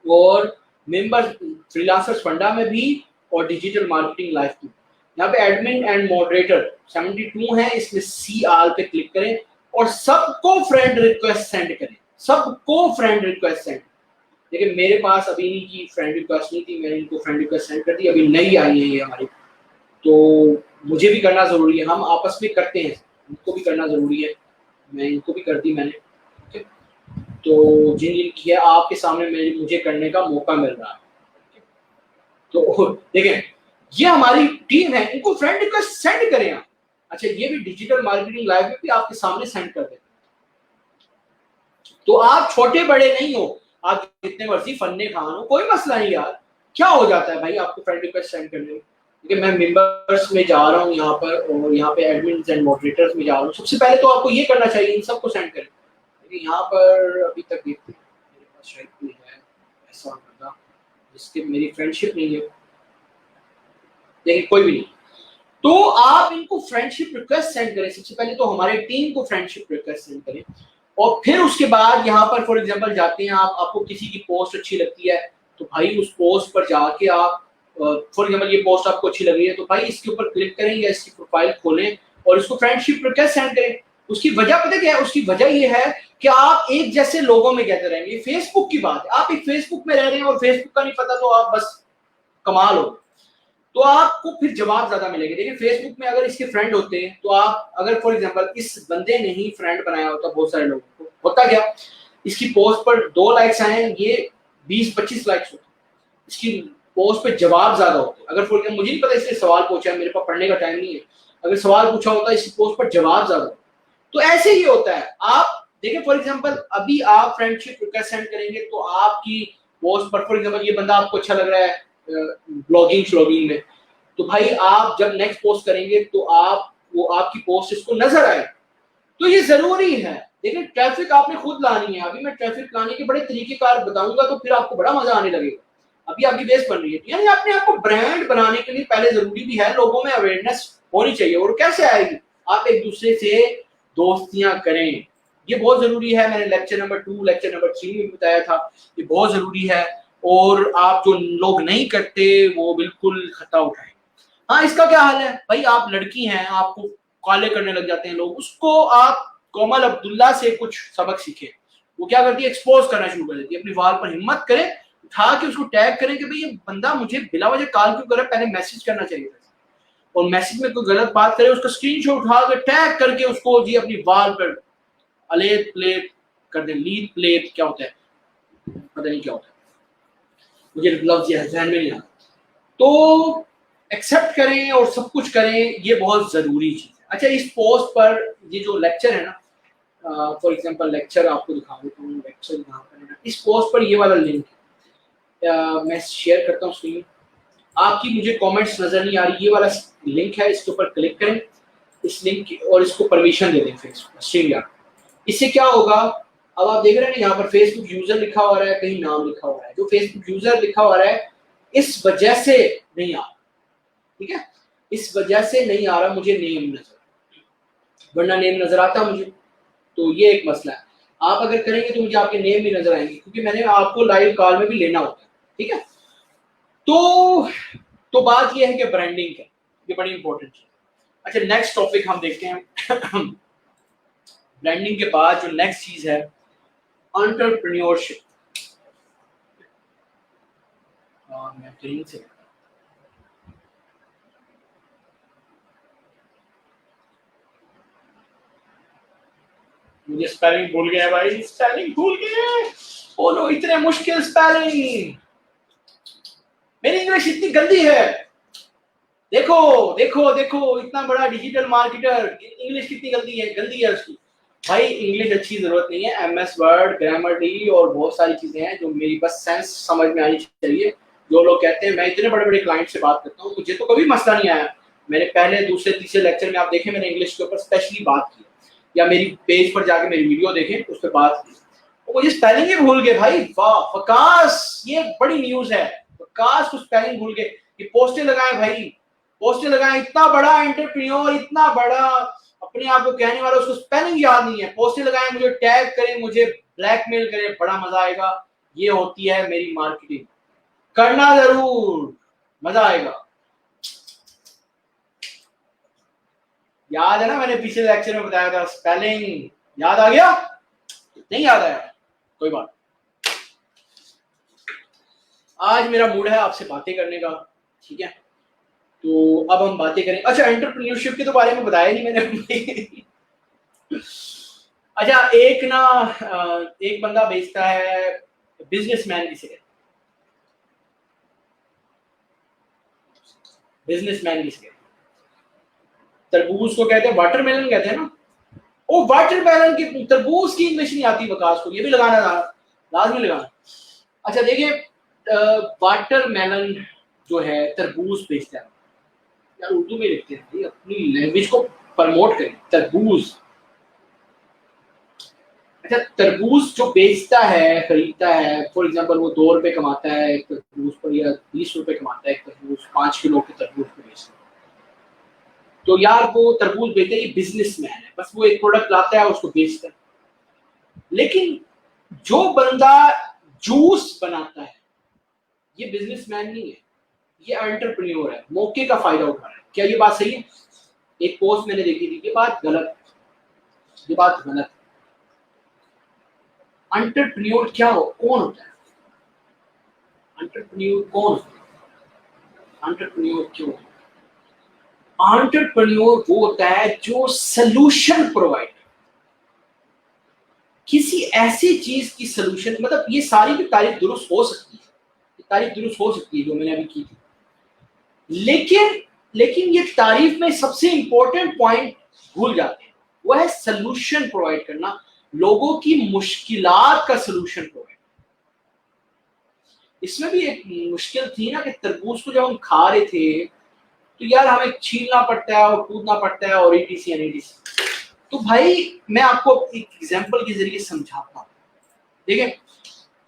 और मेंबर्स फ्रीलांसर्स फंडा में भी और डिजिटल मार्केटिंग लाइफ में, यहाँ पे एडमिन एंड मॉडरेटर 72 है, इसमें सी आर पे क्लिक करें और सबको फ्रेंड रिक्वेस्ट सेंड करें, सबको फ्रेंड रिक्वेस्ट सेंड। देखिए, मेरे पास अभी इन्हीं की फ्रेंड रिक्वेस्ट नहीं थी, मैंने इनको फ्रेंड रिक्वेस्ट सेंड कर दी, अभी नई आई है ये हमारी, तो मुझे भी करना जरूरी है, हम आपस में करते हैं, इनको भी करना जरूरी है, मैं इनको भी कर दी मैंने, ठीक है। तो जिन जिन की है आपके सामने मुझे करने का मौका मिल रहा है, तो देखें, ये हमारी टीम है, इनको फ्रेंड रिक्वेस्ट सेंड करें आप। अच्छा, ये भी डिजिटल मार्केटिंग लाइव में भी आपके सामने सेंड कर देते हैं, तो आप छोटे बड़े नहीं हो, आप जितने मर्जी फन्ने खान हो, कोई मसला नहीं यार, क्या हो जाता है भाई आपको फ्रेंड रिक्वेस्ट सेंड करने में, ठीक है, मैं मेंबर्स में जा रहा हूँ यहाँ पर, और यहाँ पे एडमिन्स एंड मॉडरेटर्स में जा रहा हूँ। सबसे पहले तो आपको ये करना चाहिए, इन सबको सेंड करें। लेकिन यहाँ पर अभी तक देखते हैं, मेरे पास शायद कोई है ऐसा बंदा जिसके मेरी फ्रेंडशिप नहीं है, लेकिन कोई भी नहीं। तो आप इनको फ्रेंडशिप रिक्वेस्ट सेंड करें। सबसे पहले तो हमारे टीम को फ्रेंडशिप रिक्वेस्ट सेंड करें, और फिर उसके बाद यहाँ पर फॉर एग्जांपल जाते हैं आप, आपको किसी की पोस्ट अच्छी लगती है तो भाई उस पोस्ट पर जाके आप, फॉर एग्जांपल ये पोस्ट आपको अच्छी लग रही है तो भाई इसके ऊपर क्लिक करें या इसकी प्रोफाइल खोलें और इसको फ्रेंडशिप रिक्वेस्ट सेंड करें। उसकी वजह पता क्या है? उसकी वजह ये है कि आप एक जैसे लोगों में कहते रहेंगे। फेसबुक की बात है, आप एक फेसबुक में रह रहे हैं और फेसबुक का नहीं पता तो आप बस कमाल हो, तो आपको फिर जवाब ज्यादा मिलेंगे। देखिए फेसबुक में अगर इसके फ्रेंड होते हैं तो आप, अगर फॉर एग्जांपल इस बंदे ने ही फ्रेंड बनाया होता बहुत सारे लोगों को, होता क्या, इसकी पोस्ट पर 2 लाइक्स आए, ये 20-25 लाइक्स होते, इसकी पोस्ट पे जवाब ज्यादा होते। अगर फॉर एग्जांपल मुझे नहीं पता इसने सवाल पूछा है, मेरे पास पढ़ने का टाइम नहीं है, अगर सवाल पूछा होता इसकी पोस्ट पर जवाब ज्यादा होता। तो ऐसे ही होता है। आप देखिए फॉर एग्जांपल अभी आप फ्रेंडशिप रिक्वेस्ट सेंड करेंगे तो आपकी पोस्ट पर फॉर एग्जांपल ये बंदा आपको अच्छा लग रहा है ब्लॉगिंग में, तो भाई आप जब नेक्स्ट पोस्ट करेंगे तो आप वो आपकी पोस्ट इसको नजर आए। तो ये जरूरी है। देखिए ट्रैफिक आपने खुद लानी है। अभी मैं ट्रैफिक लाने के बड़े तरीकेकार बताऊंगा तो फिर आपको बड़ा मजा आने लगेगा। अभी आपकी बेस बन रही है, यानी अपने आप को ब्रांड बनाने के लिए पहले जरूरी भी है लोगों में अवेयरनेस होनी चाहिए। और कैसे आएगी? आप एक दूसरे से दोस्तियां करें, ये बहुत जरूरी है। मैंने लेक्चर नंबर 2 लेक्चर नंबर 3 में बताया था, ये बहुत जरूरी है। और आप जो लोग नहीं करते वो बिल्कुल खता उठाएं। हाँ, इसका क्या हाल है भाई? आप लड़की हैं, आपको कॉले करने लग जाते हैं लोग, उसको आप कोमल अब्दुल्ला से कुछ सबक सीखे। वो क्या करती है? एक्सपोज करना शुरू कर देती है। अपनी वाल पर हिम्मत करे, उठा के उसको टैग करें कि भाई ये बंदा मुझे बिला वजह कॉल क्यों करे, पहले मैसेज करना चाहिए था। और मैसेज में कोई गलत बात करे उसका स्क्रीनशॉट उठा के टैग करके उसको जी अपनी वाल पर अलेट प्लेट कर दे। लीड प्लेट क्या होता है पता नहीं क्या होता है, मुझे लफ्ज ध्यान में नहीं आता। तो एक्सेप्ट करें और सब कुछ करें, ये बहुत जरूरी चीज है। अच्छा, इस पोस्ट पर ये जो लेक्चर है ना, फॉर एग्जांपल लेक्चर आपको दिखा देता हूँ। लेक्चर यहाँ पर है ना, इस पोस्ट पर ये वाला लिंक मैं शेयर करता हूँ स्क्रीन। आपकी मुझे कमेंट्स नजर नहीं आ रही, ये वाला लिंक है, इसके ऊपर क्लिक करें इस लिंक की और इसको परमिशन दे दें फेसबुक स्ट्रीम। इससे क्या होगा? अब आप देख रहे हैं यहाँ पर फेसबुक यूजर लिखा हुआ है, कहीं नाम लिखा हुआ है। जो फेसबुक यूजर लिखा हुआ है इस वजह से नहीं आ रहा, ठीक है, इस वजह से नहीं आ रहा मुझे नेम नजर, वरना नेम नजर आता मुझे। तो ये एक मसला है। आप अगर करेंगे तो मुझे आपके नेम भी नजर आएंगे, क्योंकि मैंने आपको लाइव कॉल में भी लेना होता है, ठीक है। तो बात ये है कि ब्रांडिंग है, ये बड़ी इंपॉर्टेंट है। अच्छा, नेक्स्ट टॉपिक हम देखते हैं। ब्रांडिंग के बाद जो नेक्स्ट चीज है एंटरप्रेन्योरशिप। मैं ट्रेनिंग से मुझे स्पेलिंग भूल गया भाई, स्पेलिंग भूल गए। बोलो, इतने मुश्किल स्पेलिंग, मेरी इंग्लिश इतनी गंदी है। देखो देखो देखो, इतना बड़ा डिजिटल मार्केटर, इंग्लिश कितनी गंदी है उसकी। भाई इंग्लिश अच्छी जरूरत नहीं है, एमएस वर्ड, ग्रामर और बहुत सारी चीजें हैं जो मेरी बस सेंस समझ में आनी चाहिए। जो लोग कहते हैं, मैं इतने बड़े बड़े क्लाइंट से बात करता हूँ, मुझे तो कभी मसला नहीं आया। मैंने पहले दूसरे तीसरे लेक्चर में आप देखें मैंने इंग्लिश के ऊपर स्पेशली बात की, या मेरी पेज पर जाके मेरी वीडियो देखें उस पर बात की। तो मुझे स्पेलिंग ही भूल गए भाई। वाह फकास, ये बड़ी न्यूज है। फकास को स्पेलिंग भूल गए। ये पोस्टें लगाए भाई, पोस्टें लगाए। इतना बड़ा एंटरप्रेन्योर, इतना बड़ा अपने आप को कहने वाला, उसको स्पेलिंग याद नहीं है। पोस्टें लगाए, मुझे टैग करें, मुझे ब्लैकमेल करें, बड़ा मजा आएगा। ये होती है मेरी मार्केटिंग। करना जरूर, मजा आएगा। याद है ना, मैंने पिछले लेक्चर में बताया था स्पेलिंग। याद आ गया? नहीं याद आया? कोई बात। आज मेरा मूड है आपसे बातें करने का, ठीक है। तो अब हम बातें करें। अच्छा, एंटरप्रेन्योरशिप के तो बारे में बताया नहीं मैंने। अच्छा, एक बंदा बेचता है, बिजनेसमैन किसे कहते हैं? बिजनेसमैन किसे कहते हैं? तरबूज को कहते हैं वाटरमेलन कहते हैं ना। ओ वाटरमेलन की, तरबूज की इंग्लिश नहीं आती वकास को, ये भी लगाना था, लाजमी लगाना। अच्छा देखिए, वाटरमेलन जो है तरबूज बेचता है, यार उर्दू में लिखते हैं भाई, अपनी लैंग्वेज को प्रमोट करें। तरबूज, अच्छा तरबूज जो बेचता है खरीदता है, फॉर एग्जांपल वो 2 रुपए कमाता है एक तरबूज पर, या 20 रुपए कमाता है एक तरबूज, 5 किलो के तरबूज को बेचता है, तो यार वो तरबूज बेचता है, ये बिजनेसमैन है, बस वो एक प्रोडक्ट लाता है उसको बेचता है। लेकिन जो बंदा जूस बनाता है ये बिजनेसमैन नहीं है, ये एंटरप्रेन्योर है, मौके का फायदा उठा रहा है। क्या ये बात सही है? एक पोस्ट मैंने देखी थी, ये बात गलत, ये बात गलत। एंटरप्रेन्योर क्या हो, कौन होता है एंटरप्रेन्योर? कौन होता है एंटरप्रेन्योर? क्यों? एंटरप्रेन्योर वो होता है जो सलूशन प्रोवाइड, किसी ऐसी चीज की सलूशन, मतलब ये सारी की तारीफ दुरुस्त हो सकती है, तारीफ दुरुस्त हो सकती है जो मैंने अभी की थी, लेकिन लेकिन ये तारीफ में सबसे इंपॉर्टेंट पॉइंट भूल जाते हैं, वो है सलूशन प्रोवाइड करना, लोगों की मुश्किलात का सलूशन प्रोवाइड। इसमें भी एक मुश्किल थी ना कि तरबूज को जब हम खा रहे थे तो यार हमें छीलना पड़ता है और कूदना पड़ता है और ईटीसी एनईटीसी। तो भाई मैं आपको एक एग्जांपल के जरिए समझाता हूँ। देखिए,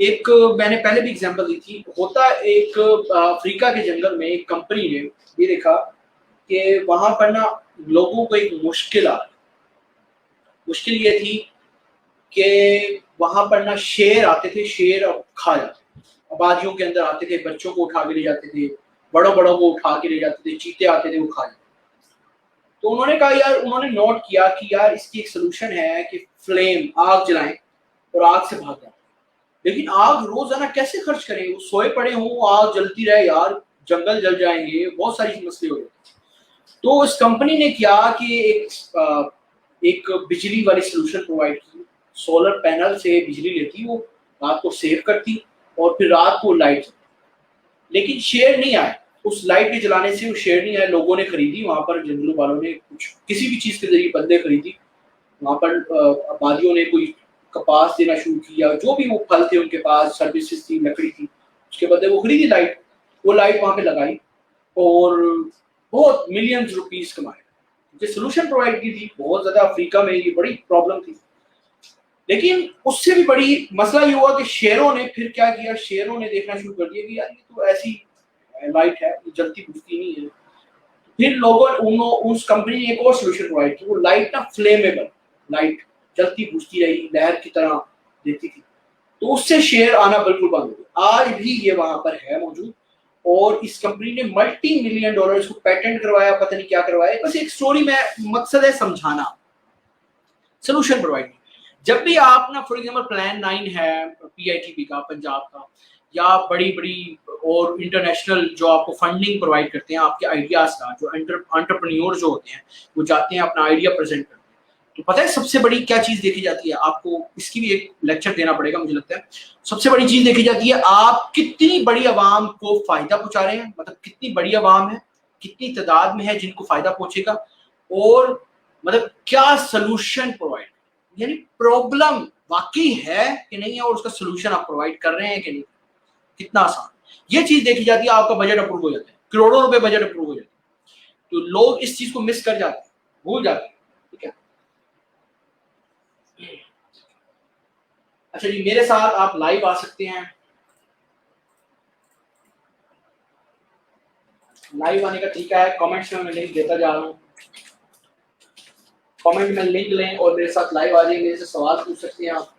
एक मैंने पहले भी एग्जांपल दी थी, होता एक अफ्रीका के जंगल में एक कंपनी ने ये देखा कि वहां पर ना लोगों को एक मुश्किल आ रही। मुश्किल ये थी कि वहां पर ना शेर आते थे, शेर खा जाते, आबादियों के अंदर आते थे, बच्चों को उठा के ले जाते थे, बड़ों बड़ों को उठा के ले जाते थे, चीते आते थे वो खा जाते। तो उन्होंने कहा यार, उन्होंने नोट किया कि यार इसकी एक सोल्यूशन है कि फ्लेम, आग जलाएं और आग से भाग जाए। लेकिन आग रोजाना कैसे खर्च करें, वो सोए पड़े हों, आग जलती रहे यार, जंगल जल जाएंगे, बहुत सारी मसले हो जाते। तो इस कंपनी ने किया कि एक बिजली वाली सोल्यूशन प्रोवाइड की, सोलर पैनल से बिजली लेती, वो रात को सेव करती और फिर रात को लाइट। लेकिन शेर नहीं आए, उस लाइट के जलाने से वो शेर नहीं आए। लोगों ने खरीदी, वहां पर जंगलों वालों ने कुछ किसी भी चीज के जरिए बंदे खरीदी, वहां पर आबादियों ने कोई कपास देना शुरू किया, जो भी वो फल थे उनके पास, सर्विसेज थी, लकड़ी थी, उसके बदले वो खरीदी लाइट, वो लाइट वहां पे लगाई और बहुत मिलियंस रुपीस कमाए। जो सोल्यूशन प्रोवाइड की थी, बहुत ज्यादा अफ्रीका में ये बड़ी प्रॉब्लम थी। लेकिन उससे भी बड़ी मसला ये हुआ कि शेरों ने फिर क्या किया, शेरों ने देखना शुरू कर दिया कि यार ये तो ऐसी लाइट है, ये जलती बुझती नहीं है। फिर लोगों उस कंपनी ने एक और सोल्यूशन प्रोवाइड की, वो लाइट ना फ्लेमेबल लाइट, जलती बुझती रही, लहर की तरह देती थी। तो उससे शेयर आना बिल्कुल बंद हो गया। आज भी ये वहां पर है मौजूद, और इस कंपनी ने मल्टी मिलियन डॉलर को पेटेंट करवाया, पता नहीं क्या करवाया। बस एक स्टोरी में मकसद है समझाना, सोल्यूशन प्रोवाइड। जब भी आप ना फॉर एग्जांपल प्लान 9 है पीआईटीपी का, पंजाब का, या बड़ी बड़ी और इंटरनेशनल जो आपको फंडिंग प्रोवाइड करते हैं आपके आइडियाज का, जो एंटरप्रेन्योर जो होते हैं वो जाते हैं अपना आइडिया प्रेजेंट करते हैं, तो पता है सबसे बड़ी क्या चीज देखी जाती है? आपको इसकी भी एक लेक्चर देना पड़ेगा मुझे लगता है। सबसे बड़ी चीज देखी जाती है आप कितनी बड़ी आवाम को फायदा पहुंचा रहे हैं, मतलब कितनी बड़ी आवाम है, कितनी तादाद में है जिनको फायदा पहुंचेगा, और मतलब क्या सोल्यूशन प्रोवाइड, यानी प्रॉब्लम वाकई है कि नहीं है और उसका सोल्यूशन आप प्रोवाइड कर रहे हैं कि नहीं, कितना आसान। ये चीज देखी जाती है, आपका बजट अप्रूव हो जाता है, करोड़ों रुपए बजट अप्रूव हो जाता है। तो लोग इस चीज को मिस कर जाते हैं, भूल जाते हैं। ठीक है, अच्छा जी, मेरे साथ आप लाइव आ सकते हैं। लाइव आने का तरीका है, कमेंट्स में मैं लिंक देता जा रहा हूँ, कमेंट में लिंक लें और मेरे साथ लाइव आ जाएंगे, मेरे से सवाल पूछ सकते हैं आप।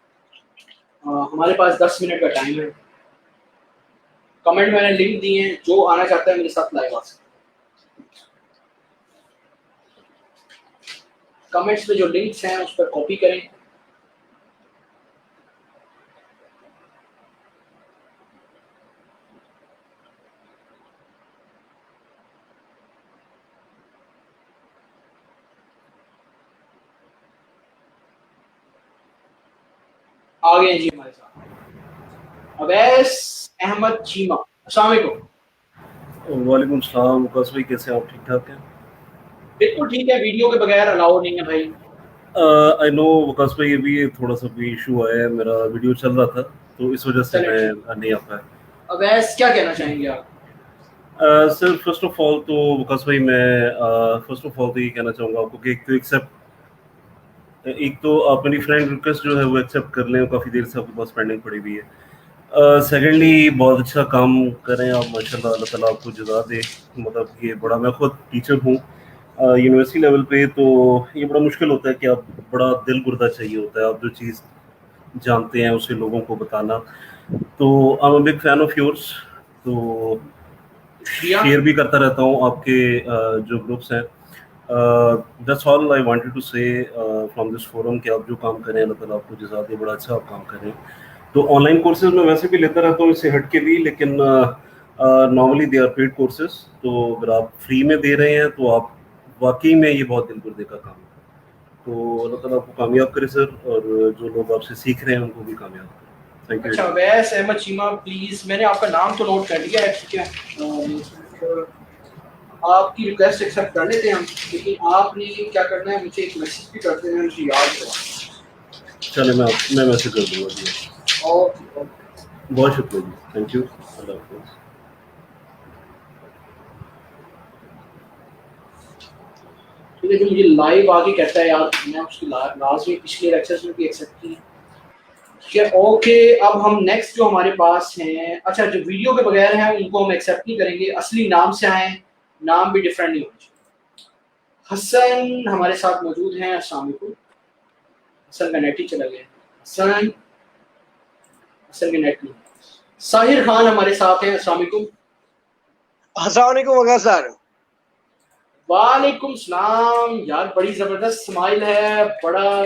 हमारे पास 10 मिनट का टाइम है। कमेंट मैंने लिंक दिए हैं, जो आना चाहता है मेरे साथ लाइव आ सकता है। कमेंट्स में जो लिंक्स हैं उस पर कॉपी करें। आ गए जी हमारे साथ अवैस अहमद चीमा। अस्सलाम वालेकुम। वालेकुम सलाम। वकास भाई कैसे आप? ठीक ठाक हैं? बिल्कुल ठीक है, वीडियो के बगैर अलाउ नहीं है भाई। आई नो वकास भाई, अभी ये थोड़ा सा भी इशू आया है, मेरा वीडियो चल रहा था तो इस वजह से चले मैं ठीक, नहीं आ पाया। अवैस क्या कहना चाहेंगे आप? सर फर्स्ट ऑफ ऑल तो विकास भाई मैं फर्स्ट ऑफ ऑल तो ये कहना चाहूँगा आपको कि एक तो आप मेरी फ्रेंड रिक्वेस्ट जो है वो एक्सेप्ट कर लें, काफ़ी देर से आपके पास पेंडिंग पड़ी हुई है। सेकेंडली बहुत अच्छा काम करें आप माशाल्लाह, अल्लाह ताला आपको जज़ा दे। मतलब ये बड़ा, मैं खुद टीचर हूँ यूनिवर्सिटी लेवल पे, तो ये बड़ा मुश्किल होता है कि आप बड़ा दिल गुर्दा चाहिए होता है, आप जो चीज़ जानते हैं उसे लोगों को बताना। तो I am a big fan of yours, तो शुक्रिया। शेयर भी करता रहता हूँ आपके जो ग्रुप्स हैं। That's all I wanted to say from this forum कि आप जो काम करें अल्लाह ताला आपको जज़ा दे, बड़ा अच्छा आप काम करें। तो ऑनलाइन कोर्सेज मैं वैसे भी लेता रहता हूँ इससे हट के भी, लेकिन normally they are paid courses, तो अगर आप फ्री में दे रहे हैं तो आप वाकई में ये बहुत दिल गुर्दे का काम है। तो अल्लाह ताला आपको कामयाब करे सर, और जो लोग आपसे सीख रहे हैं उनको भी कामयाब करे। Thank you. अच्छा वैस अहमद चीमा प्लीज, मैंने आपका नाम तो नोट कर लिया है, ठीक है। आपकी रिक्वेस्ट एक्सेप्ट कर लेते हैं हम, लेकिन आपने क्या करना है, मुझे एक मैसेज भी कर देना, मुझे याद है। चले मैं मैसेज कर दूंगा जी। ओके बहुत शुक्रिया जी, थैंक यू, अल्लाह हाफिज़। ठीक है। जो मुझे लाइव आके कहता है यार, मैं उसकी लाजमी पिछले लेक्चर्स में भी एक्सेप्ट की। ठीक है ओके। अब हम नेक्स्ट जो हमारे पास हैं, अच्छा जो वीडियो के बगैर हैं उनको हम एक्सेप्ट नहीं करेंगे, असली नाम से आए, नाम भी डिफरेंट नहीं होना चाहिए। हसन हमारे साथ मौजूद हैं, अस्सलाम वालेकुम। हसन का नेट ही चला गया। हसन हसन का नेट नहीं। साहिर खान हमारे साथ हैं, अस्सलाम वालेकुम। अस्सलाम वालेकुम वकार सर। वालेकुम सलाम यार, बड़ी जबरदस्त स्माइल है, बड़ा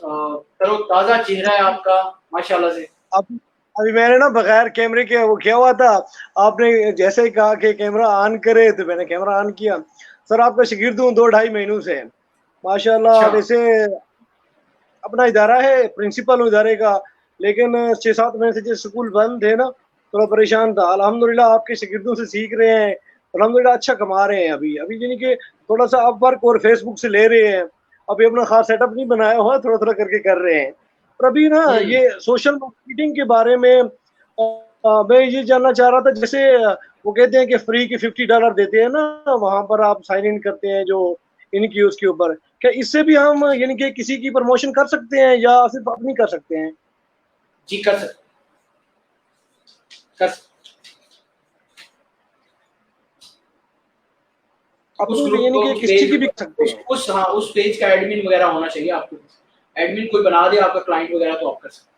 तरोताजा चेहरा है आपका माशाल्लाह से। अब अभी मैंने ना बगैर कैमरे के वो किया हुआ था, आपने जैसे ही कहा कि कैमरा ऑन करे तो मैंने कैमरा ऑन किया। सर आपका शागिर्द हूँ 2-2.5 महीनों से माशाल्लाह। अच्छा वैसे अपना इदारा है, प्रिंसिपल हूँ इदारे का, लेकिन 6-7 महीने से जो स्कूल बंद थे ना, थोड़ा परेशान था। अल्हम्दुलिल्लाह आपके शागिर्दों से सीख रहे हैं, अल्हम्दुलिल्लाह अच्छा कमा रहे हैं। अभी अभी यानी कि थोड़ा सा अपवर्क और फेसबुक से ले रहे हैं। अभी अपना खास सेटअप नहीं बनाया हुआ, थोड़ा थोड़ा करके कर रहे हैं। और अभी ना हम्म। ये सोशल मार्केटिंग के बारे में मैं ये जानना चाह रहा था, जैसे वो कहते हैं कि फ्री के $50 देते हैं ना, वहां पर आप साइन इन करते हैं जो इनकी उसके ऊपर, क्या इससे भी हम यानी कि किसी की प्रमोशन कर सकते हैं या सिर्फ अपनी कर सकते हैं? जी कर सकते कर सकते। उस अपनी ग्रुप यानी कि उस किसी पेज की भी कर सकते हैं? उस हाँ उस पेज का एडमिन वगैरह होना चाहिए आपको। एडमिन कोई बना दे आपका क्लाइंट वगैरह तो आप कर सकते।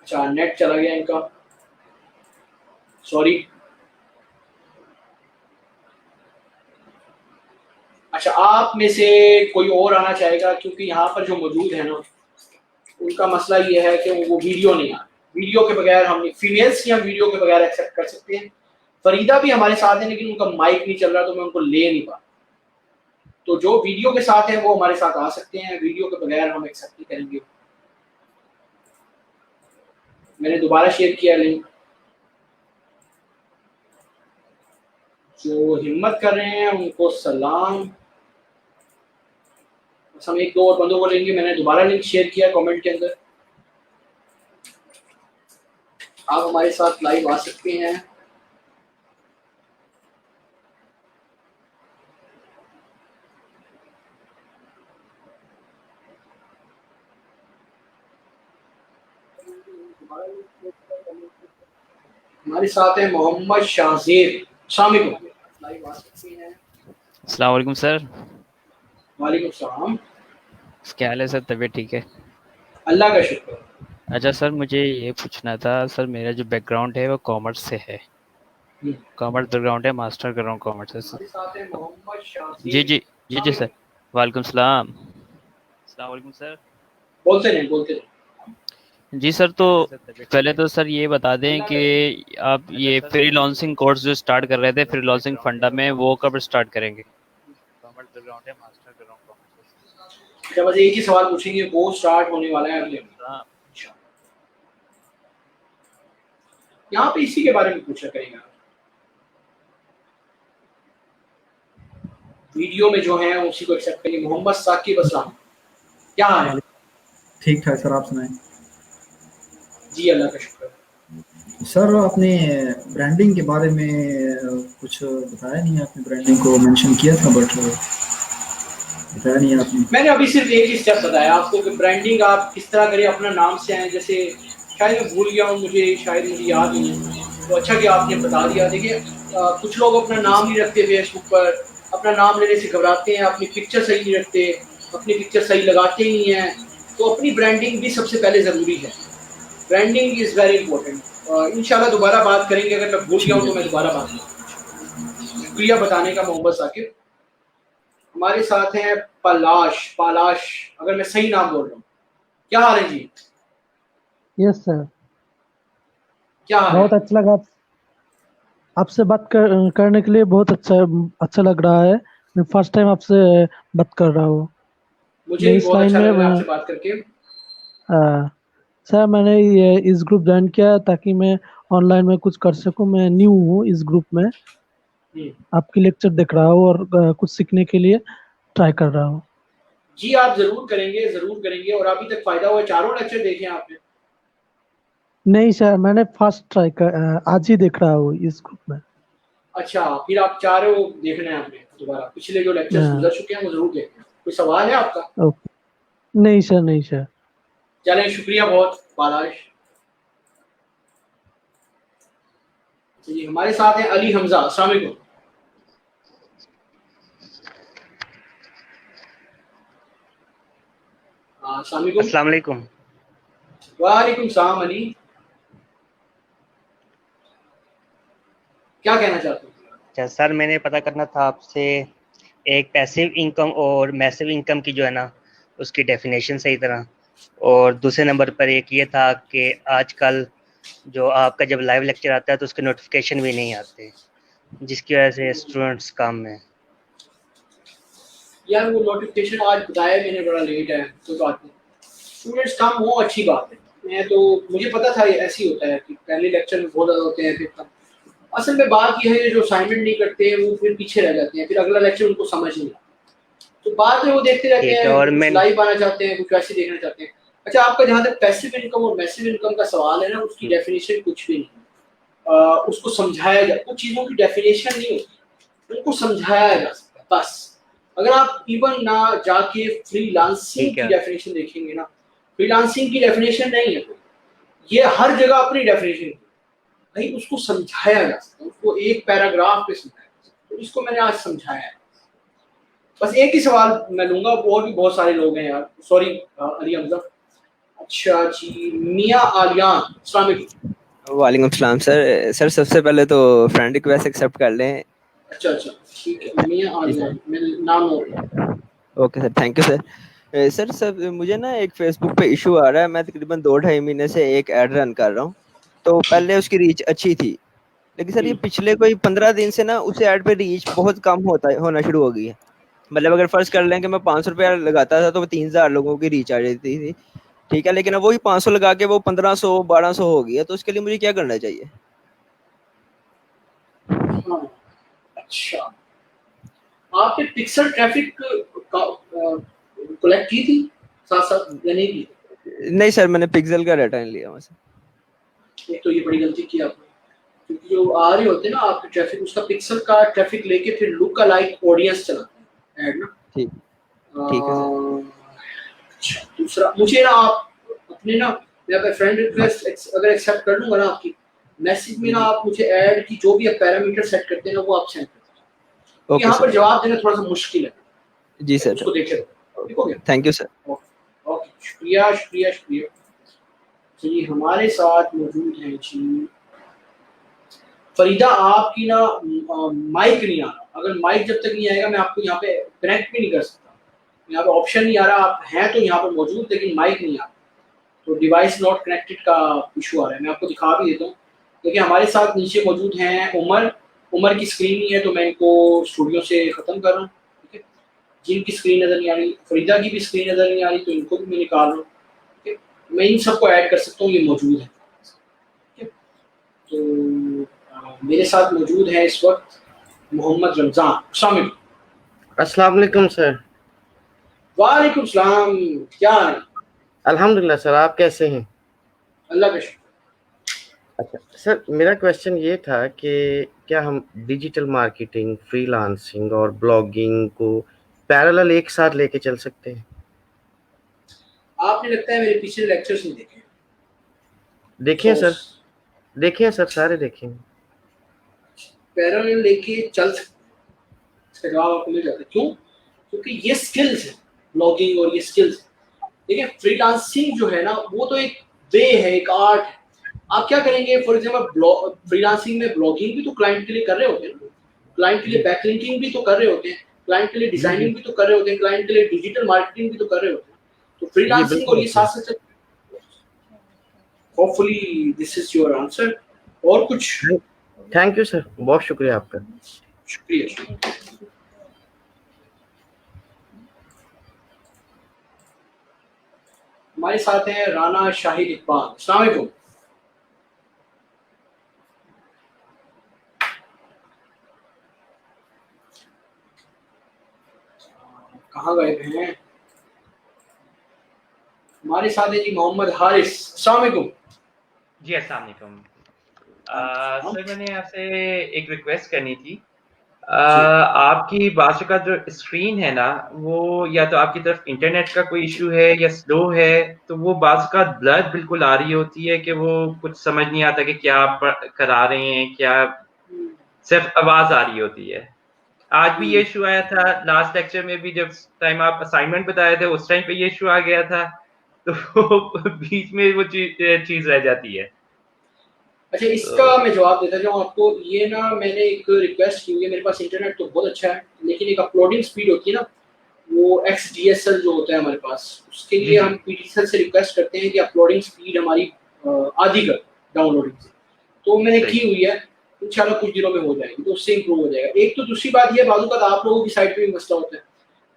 अच्छा नेट चला गया इनका, सॉरी। अच्छा आप में से कोई और आना चाहेगा, क्योंकि यहाँ पर जो मौजूद है ना उनका मसला ये है कि वो वीडियो नहीं आ रही। वीडियो के बगैर हम फीमेल्स की हम वीडियो के बगैर एक्सेप्ट कर सकते हैं। फरीदा भी हमारे साथ है लेकिन उनका माइक नहीं चल रहा तो मैं उनको ले नहीं पा। तो जो वीडियो के साथ है वो हमारे साथ आ सकते हैं, वीडियो के बगैर हम एक्सेप्ट नहीं करेंगे। मैंने दोबारा शेयर किया लिंक। जो हिम्मत कर रहे हैं उनको सलाम। बस हम 1-2 और बंदों को लेंगे। मैंने दोबारा लिंक शेयर किया कमेंट के अंदर। आप हमारे साथ लाइव आ सकते हैं। हमारे साथ है मोहम्मद शाहजेब, शामिल लाइव आ सकते हैं। अस्सलाम वालेकुम सर। वालेकुम सलाम। क्या हाल है सर, तबीयत ठीक है? अल्लाह का शुक्र। अच्छा सर, मुझे ये पूछना था सर, मेरा जो बैकग्राउंड है वो कॉमर्स से है। कॉमर्स बैकग्राउंड है, मास्टर कर रहा हूँ कॉमर्स से सर। हमारे साथ है मोहम्मद शाहजेब। जी जी जी जी सर। वालेकुम सलाम। अस्सलाम वालेकुम सर। बोलते नहीं। जी सर, तो पहले तो सर ये बता दें कि आप ये फ्रीलांसिंग कोर्स जो स्टार्ट कर रहे थे फ्रीलांसिंग फंडा में, वो कब स्टार्ट करेंगे? कॉमर्स बैकग्राउंड है, मास्टर कर रहा हूँ कॉमर्स से। जब बस एक ही सवाल पूछेंगे, वो स्टार्ट होने वाला है अगले महीने। यहाँ पे इसी के बारे में पूछा करेंगे। वीडियो में जो है उसी को एक्सेप्ट करेंगे। मोहम्मद साकिब अस्सलाम, क्या हाल है? ठीक ठाक सर, आप सुनाएं। जी अल्लाह का शुक्र। सर आपने ब्रांडिंग के बारे में कुछ बताया नहीं, आपने ब्रांडिंग को मेंशन किया था बट बताया नहीं आपने। मैंने अभी सिर्फ एक ही स्टेप बताया आपको कि ब्रांडिंग आप किस तरह करें, अपना नाम से आए। जैसे शायद मैं भूल गया हूँ, शायद मुझे याद नहीं है, तो अच्छा कि आपने बता दिया। देखिए कुछ लोग अपना नाम नहीं रखते फेसबुक पर, अपना नाम लेने से घबराते हैं, अपनी पिक्चर सही नहीं रखते, अपनी पिक्चर सही लगाते ही हैं। तो अपनी ब्रांडिंग भी सबसे पहले ज़रूरी है। Branding is very important. इंशाल्लाह दोबारा बात करेंगे, अगर मैं भूल गया हूँ तो मैं दोबारा बात करूँगा। शुक्रिया बताने का मोहम्मद साकिब। हमारे साथ हैं पालाश, अगर मैं सही नाम बोल रहा हूँ। क्या हाल है जी? यस सर, क्या हाल बहुत है? अच्छा लगा आपसे बात करने के लिए। बहुत अच्छा लग रहा है। मैं फर्स्ट टाइम आपसे बात कर रहा हूँ। मुझे मैं भी इस बहुत लाइन अच्छा में लग रहा है आपसे बात करके। सर मैंने ये इस ग्रुप ज्वाइन किया ताकि मैं ऑनलाइन में कुछ कर सकूं। मैं न्यू हूँ इस ग्रुप में, हम्म। आपकी लेक्चर देख रहा हूँ और कुछ सीखने के लिए ट्राई कर रहा हूँ। जी आप जरूर करेंगे। और अभी तक फायदा हुआ? चारों लेक्चर देखे आपने? नहीं सर, मैंने फर्स्ट ट्राई कर आज ही देख रहा हूँ इस ग्रुप में। अच्छा, फिर आप चाह रहे हो देखना है आपने दोबारा? पिछले जो लेक्चर्स हाँ, गुजर चुके हैं वो जरूर देखें। कोई सवाल है आपका? ओके। नहीं सर, नहीं सर। चलें, शुक्रिया बहुत पालाश जी। हमारे साथ हैं अली हमजा। अस्सलाम वालेकुम। अस्सलाम वालेकुम। अस्सलाम वालेकुम। वालेकुम सलाम अली, क्या कहना चाहते हो? अच्छा सर, मैंने पता करना था आपसे एक पैसिव इनकम और मैसिव इनकम की जो है ना उसकी डेफिनेशन सही तरह, और दूसरे नंबर पर एक ये था कि आजकल जो आपका जब लाइव लेक्चर आता है तो उसके नोटिफिकेशन भी नहीं आते, जिसकी वजह से स्टूडेंट्स काम में। यार वो नोटिफिकेशन आज बताया मैंने, बड़ा लेट है, कोई बात नहीं। स्टूडेंट्स कम हो अच्छी बात है। मैं तो मुझे पता था ये ऐसे ही होता है कि पहले लेक्चर में बहुत ज़्यादा होते हैं, फिर कम। असल में बात ये है जो असाइनमेंट नहीं करते हैं वो फिर पीछे रह जाते हैं, फिर अगला लेक्चर उनको समझ नहीं आता, तो बाद में वो देखते रहते ठीक है, हैं, और कुछ मैं लाइव आना चाहते हैं, कुछ वैसे देखना चाहते हैं। अच्छा, आपका जहाँ तक पैसिव इनकम और मैसिव इनकम का सवाल है ना, उसकी डेफिनेशन कुछ भी नहीं है। उसको समझाया जा, कुछ चीज़ों की डेफिनेशन नहीं होती, उनको समझाया जा सकता है बस। अगर आप इवन ना जाके फ्रीलांसिंग ठीक की है, डेफिनेशन देखेंगे ना, फ्रीलांसिंग की डेफिनेशन नहीं है कोई, ये हर जगह अपनी डेफिनेशन है, नहीं उसको समझाया जा सकता है, उसको एक पैराग्राफ पे समझाया जा सकता है। तो इसको मैंने आज समझाया है। बस एक ही सवाल मैं लूंगा, और भी बहुत सारे लोग हैं यार, सॉरी अली हमजा। अच्छा जी, मियाँ आलियान, अस्सलाम वालेकुम। वालेकुम सलाम सर। सर सबसे पहले तो फ्रेंड रिक्वेस्ट एक्सेप्ट कर लें। अच्छा ठीक है, मियाँ जी सर। आलियान, मैंने नाम नोट किया। Okay sir, thank you sir. Sir sir मुझे ना एक फेसबुक पे इशू आ रहा है। मैं तकरीबन 2-2.5 महीने से एक ऐड रन कर रहा हूँ। तो पहले उसकी रीच अच्छी थी, लेकिन सर ये पिछले कोई 15 दिन से ना उस ऐड पे रीच बहुत कम होना शुरू हो गई है। मतलब अगर फर्ज कर लें कि मैं 500 रुपया लगाता था तो 3000 लोगों की रीच आ जाती थी, ठीक है, लेकिन अब वही 500 लगा के वो 1500-1200 हो गई है। तो उसके लिए मुझे क्या करना चाहिए? हाँ, अच्छा, आपने पिक्सल ट्रैफिक कलेक्ट की थी साथ साथ या नहीं की? नहीं सर, मैंने पिक्सल का डाटा नहीं लिया वहाँ से। एक तो ये बड़ी गलती की आपने, क्योंकि जो आ रहे होते हैं ना आपके ट्रैफिक, उसका पिक्सल का ट्रैफिक लेके फिर लुक का लाइक ऑडियंस चलाते हैं ऐड ना। ठीक ठीक है सर। अच्छा, दूसरा मुझे ना आप अपने ना, मैं अपने फ्रेंड रिक्वेस्ट अगर एक्सेप्ट कर लूंगा ना आपकी, मैसेज में ना आप मुझे ऐड की जो भी आप पैरामीटर सेट करते हैं ना वो आप सेंड कर दीजिए। ओके यहाँ पर सर। जवाब देना थोड़ा सा मुश्किल है, जी सर। उसको देखे ठीक हो गया। Thank you sir. ओके, शुक्रिया शुक्रिया शुक्रिया जी। हमारे साथ मौजूद हैं जी फरीदा। आपकी ना माइक नहीं आ रहा, अगर माइक जब तक नहीं आएगा मैं आपको यहाँ पे कनेक्ट भी नहीं कर सकता। यहाँ पे ऑप्शन नहीं आ रहा, आप हैं तो यहाँ पर मौजूद लेकिन माइक नहीं आ रहा, तो डिवाइस नॉट कनेक्टेड का इशू आ रहा है। मैं आपको दिखा भी देता हूँ। देखिए हमारे साथ नीचे मौजूद हैं उमर की स्क्रीन नहीं है तो मैं इनको स्टूडियो से ख़त्म कर रहा हूँ, ठीक है। जिनकी स्क्रीन नज़र नहीं आ रही, फरीदा की भी स्क्रीन नज़र नहीं आ रही, तो इनको भी मैं निकाल रहा हूँ, ठीक है। मैं इन सबको ऐड कर सकता हूँ, ये मौजूद है, ठीक है। तो मेरे साथ मौजूद है इस वक्त मोहम्मद रमज़ान। अस्सलाम वालेकुम। अस्सलाम वालेकुम सर। वालेकुम सलाम, क्या है? अल्हम्दुलिल्लाह सर, आप कैसे हैं? अल्लाह का शुक्र। अच्छा सर, मेरा क्वेश्चन ये था कि क्या हम डिजिटल मार्केटिंग, फ्रीलांसिंग और ब्लॉगिंग को पैरेलल एक साथ लेके चल सकते हैं? आपने लगता है मेरे पिछले लेक्चर्स नहीं देखे। देखे हैं अफसोस। सर, देखे हैं सर, सारे देखे हैं। पैरेलल लेके चल सकते हैं, इसका जवाब आपको मिल जाता है। क्यों? क्योंकि ये स्किल्स है, ब्लॉगिंग और ये स्किल्स। देखिए फ्रीलांसिंग जो है ना, वो तो एक वे है, एक आर्ट है। आप क्या करेंगे, फॉर एग्जाम्पल फ्रीलांसिंग में ब्लॉगिंग भी तो क्लाइंट के लिए कर रहे होते हैं, क्लाइंट के लिए बैकलिंकिंग भी तो कर रहे होते हैं, क्लाइंट के लिए डिजाइनिंग भी तो कर रहे होते हैं, क्लाइंट के लिए डिजिटल मार्केटिंग भी तो कर रहे होते हैं। तो जी फ्रीलांसिंग और बिल्कुल ये सर। साथ साथ, hopefully this is your answer. और कुछ? थैंक यू सर, बहुत शुक्रिया आपका। शुक्रिया। हमारे साथ हैं राना शाहिद इकबाल। अस्सलाम वालेकुम। कहाँ गए हैं? हमारे साथ है जी मोहम्मद हारिस। अस्सलाम वालेकुम। जी अस्सलाम वालेकुम। सर मैंने आपसे एक रिक्वेस्ट करनी थी। आपकी बाजू का जो स्क्रीन है ना, वो या तो आपकी तरफ इंटरनेट का कोई इशू है या स्लो है, तो वो बाजू का ब्लर बिल्कुल आ रही होती है कि वो कुछ समझ नहीं आता कि क्या आप करा रहे हैं, क्या सिर्फ आवाज आ रही होती है। आज भी ये इशू आया था, लास्ट लेक्चर में भी जब टाइम आप असाइनमेंट बताए थे उस टाइम पे ये इशू आ गया था, तो बीच में वो चीज रह जाती है। अच्छा, इसका मैं जवाब देता जाऊँ आपको। ये ना मैंने एक रिक्वेस्ट की हुई है, मेरे पास इंटरनेट तो बहुत अच्छा है, लेकिन एक अपलोडिंग स्पीड होती है ना, वो XDSL जो होता है हमारे पास, उसके लिए हम PTCL से रिक्वेस्ट करते हैं कि अपलोडिंग स्पीड हमारी आधी कर डाउनलोडिंग से। तो मैंने की हुई है, इंशाल्लाह कुछ दिनों में हो जाएगी, तो उससे इम्प्रूव हो जाएगा। एक तो दूसरी बात ये, बाजू का आप लोगों की साइड पे भी मसला होता है।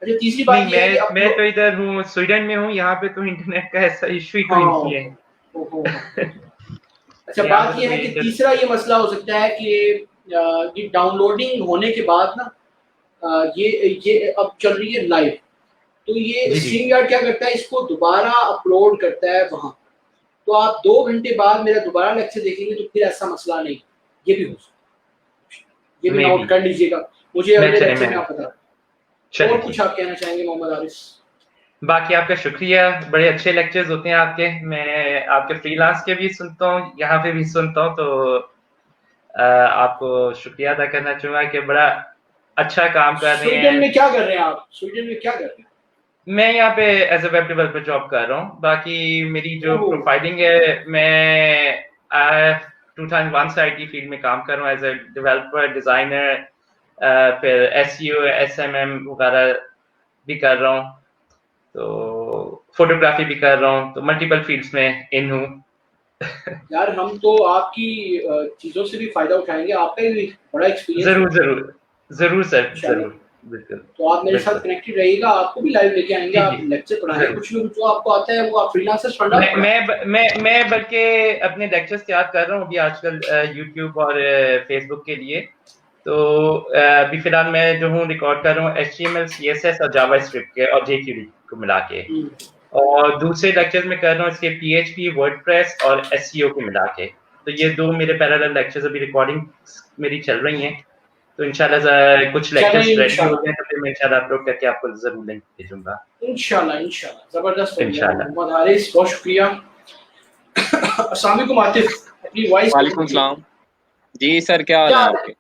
अच्छा, तीसरी बात नहीं, ये है कि मैं तो इधर हूँ, स्वीडन में हूँ, यहाँ पे तो इंटरनेट का ऐसा इशू ही कोई नहीं है। अच्छा, बात ये है कि तीसरा ये मसला हो सकता है कि डाउनलोडिंग होने के बाद ना, ये अब चल रही है लाइव, तो ये स्ट्रीम यार्ड क्या करता है, इसको दोबारा अपलोड करता है वहां। तो आप 2 घंटे बाद मेरा दोबारा लेक्चर देखेंगे तो फिर ऐसा मसला नहीं, ये भी हो सकता है। ये भी नोट कर लीजिएगा, मुझे अगले लेक्चर में आप बता। और कुछ आप कहना चाहेंगे मोहम्मद हारिस? बाकी आपका शुक्रिया, बड़े अच्छे लेक्चर्स होते हैं आपके। मैं आपके फ्रीलांस के भी सुनता हूँ, यहाँ पे भी सुनता हूँ, तो आपको शुक्रिया अदा करना चाहूँगा कि बड़ा अच्छा काम कर रहे हैं। स्वीडन में क्या कर रहे हैं आप? स्वीडन में क्या कर रहे हैं? मैं यहाँ पे as a web developer job कर रहा हूँ। बाकी मेरी जो प्रोफाइलिंग है, मैं 2001 से IT फील्ड में काम कर रहा हूँ एज अ डेवलपर, डिजाइनर, फिर SEO, SMM वगैरह भी कर रहा हूँ, तो फोटोग्राफी भी कर रहा हूँ, तो मल्टीपल फील्ड्स में इन हूँ। यार हम तो आपकी चीजों से भी फायदा उठाएंगे, आपका भी बड़ा एक्सपीरियंस। जरूर सर, जरूर, बिल्कुल। तो आप मेरे साथ कनेक्टेड रहिएगा, आपको भी लाइव लेके आएंगे, आप लेक्चर पढ़ाएंगे, कुछ ना कुछ जो आपको आता है वो आप फ्रीलांसर्स फंडा। मैं बल्कि अपने लेक्चर्स तैयार कर रहा हूँ अभी आजकल YouTube और फेसबुक के लिए। तो अभी फिलहाल मैं जो हूँ रिकॉर्ड कर रहा हूँ HTML, CSS और जावास्क्रिप्ट के और jQuery को मिला के, और दूसरे लेक्चर्स में कर रहा हूँ इसके PHP, वर्डप्रेस और SEO को मिला के। तो ये 2 मेरे पैरेलल लेक्चर्स अभी रिकॉर्डिंग मेरी चल रही हैं, तो इंशाल्लाह कुछ लेक्चर्स रेडी हो गए तो फिर मैं इंशाल्लाह अपलोड करके आपको जरूर लिंक भेजूंगा। इंशाल्लाह जबरदस्त। मोहम्मद हारिस, बहुत शुक्रिया। अस्सलाम वालेकुम आतिफ, अपनी वॉइस। वालेकुम सलाम जी सर, क्या हाल है आपके?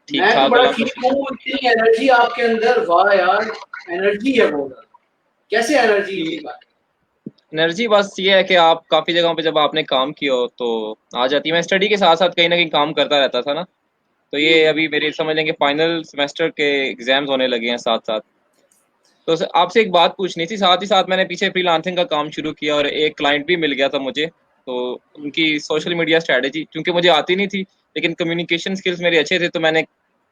ठीक ठाक। बड़ा ठीक हूँ। इतनी एनर्जी आपके अंदर, वाह यार, एनर्जी है बहुत। कैसे एनर्जी? एनर्जी बस ये है कि आप काफ़ी जगहों पे जब आपने काम किया हो तो आ जाती है। मैं स्टडी के साथ साथ कहीं ना कहीं काम करता रहता था ना, तो ये अभी मेरे समझ लेंगे फाइनल सेमेस्टर के एग्जाम्स होने लगे हैं साथ साथ। तो आपसे एक बात पूछनी थी, साथ ही साथ मैंने पीछे फ्रीलांसिंग का काम शुरू किया और एक क्लाइंट भी मिल गया था मुझे। तो उनकी सोशल मीडिया स्ट्रेटेजी क्योंकि मुझे आती नहीं थी, लेकिन कम्युनिकेशन स्किल्स मेरे अच्छे थे, तो मैंने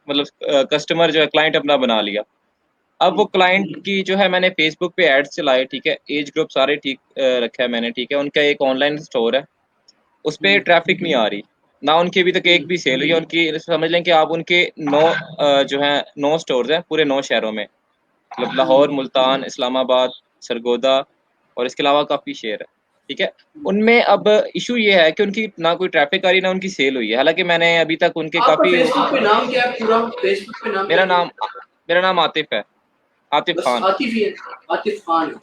मतलब कस्टमर जो है क्लाइंट अपना बना लिया। अब वो क्लाइंट की जो है मैंने फेसबुक पे एड्स चलाए, ठीक है, एज ग्रुप सारे ठीक रखा है मैंने, ठीक है। उनका एक ऑनलाइन स्टोर है, उस पर ट्रैफिक नहीं आ रही ना, उनकी अभी तक एक भी सेल हुई है। उनकी समझ लें कि आप उनके 9 जो है 9 स्टोर्स हैं पूरे 9 शहरों में, मतलब लाहौर, मुल्तान, इस्लामाबाद, सरगोदा और इसके अलावा काफ़ी शहर है, ठीक है। उनमें अब इशू ये है कि उनकी ना कोई ट्रैफिक आ रही ना उनकी सेल हुई है, हालांकि मैंने अभी तक उनके आपका काफी फेसबुक पे नाम क्या है पूरा? फेसबुक पे नाम क्या है? मेरा नाम आतिफ है, आतिफ बस खान। आतिफ ही है, आतिफ खान।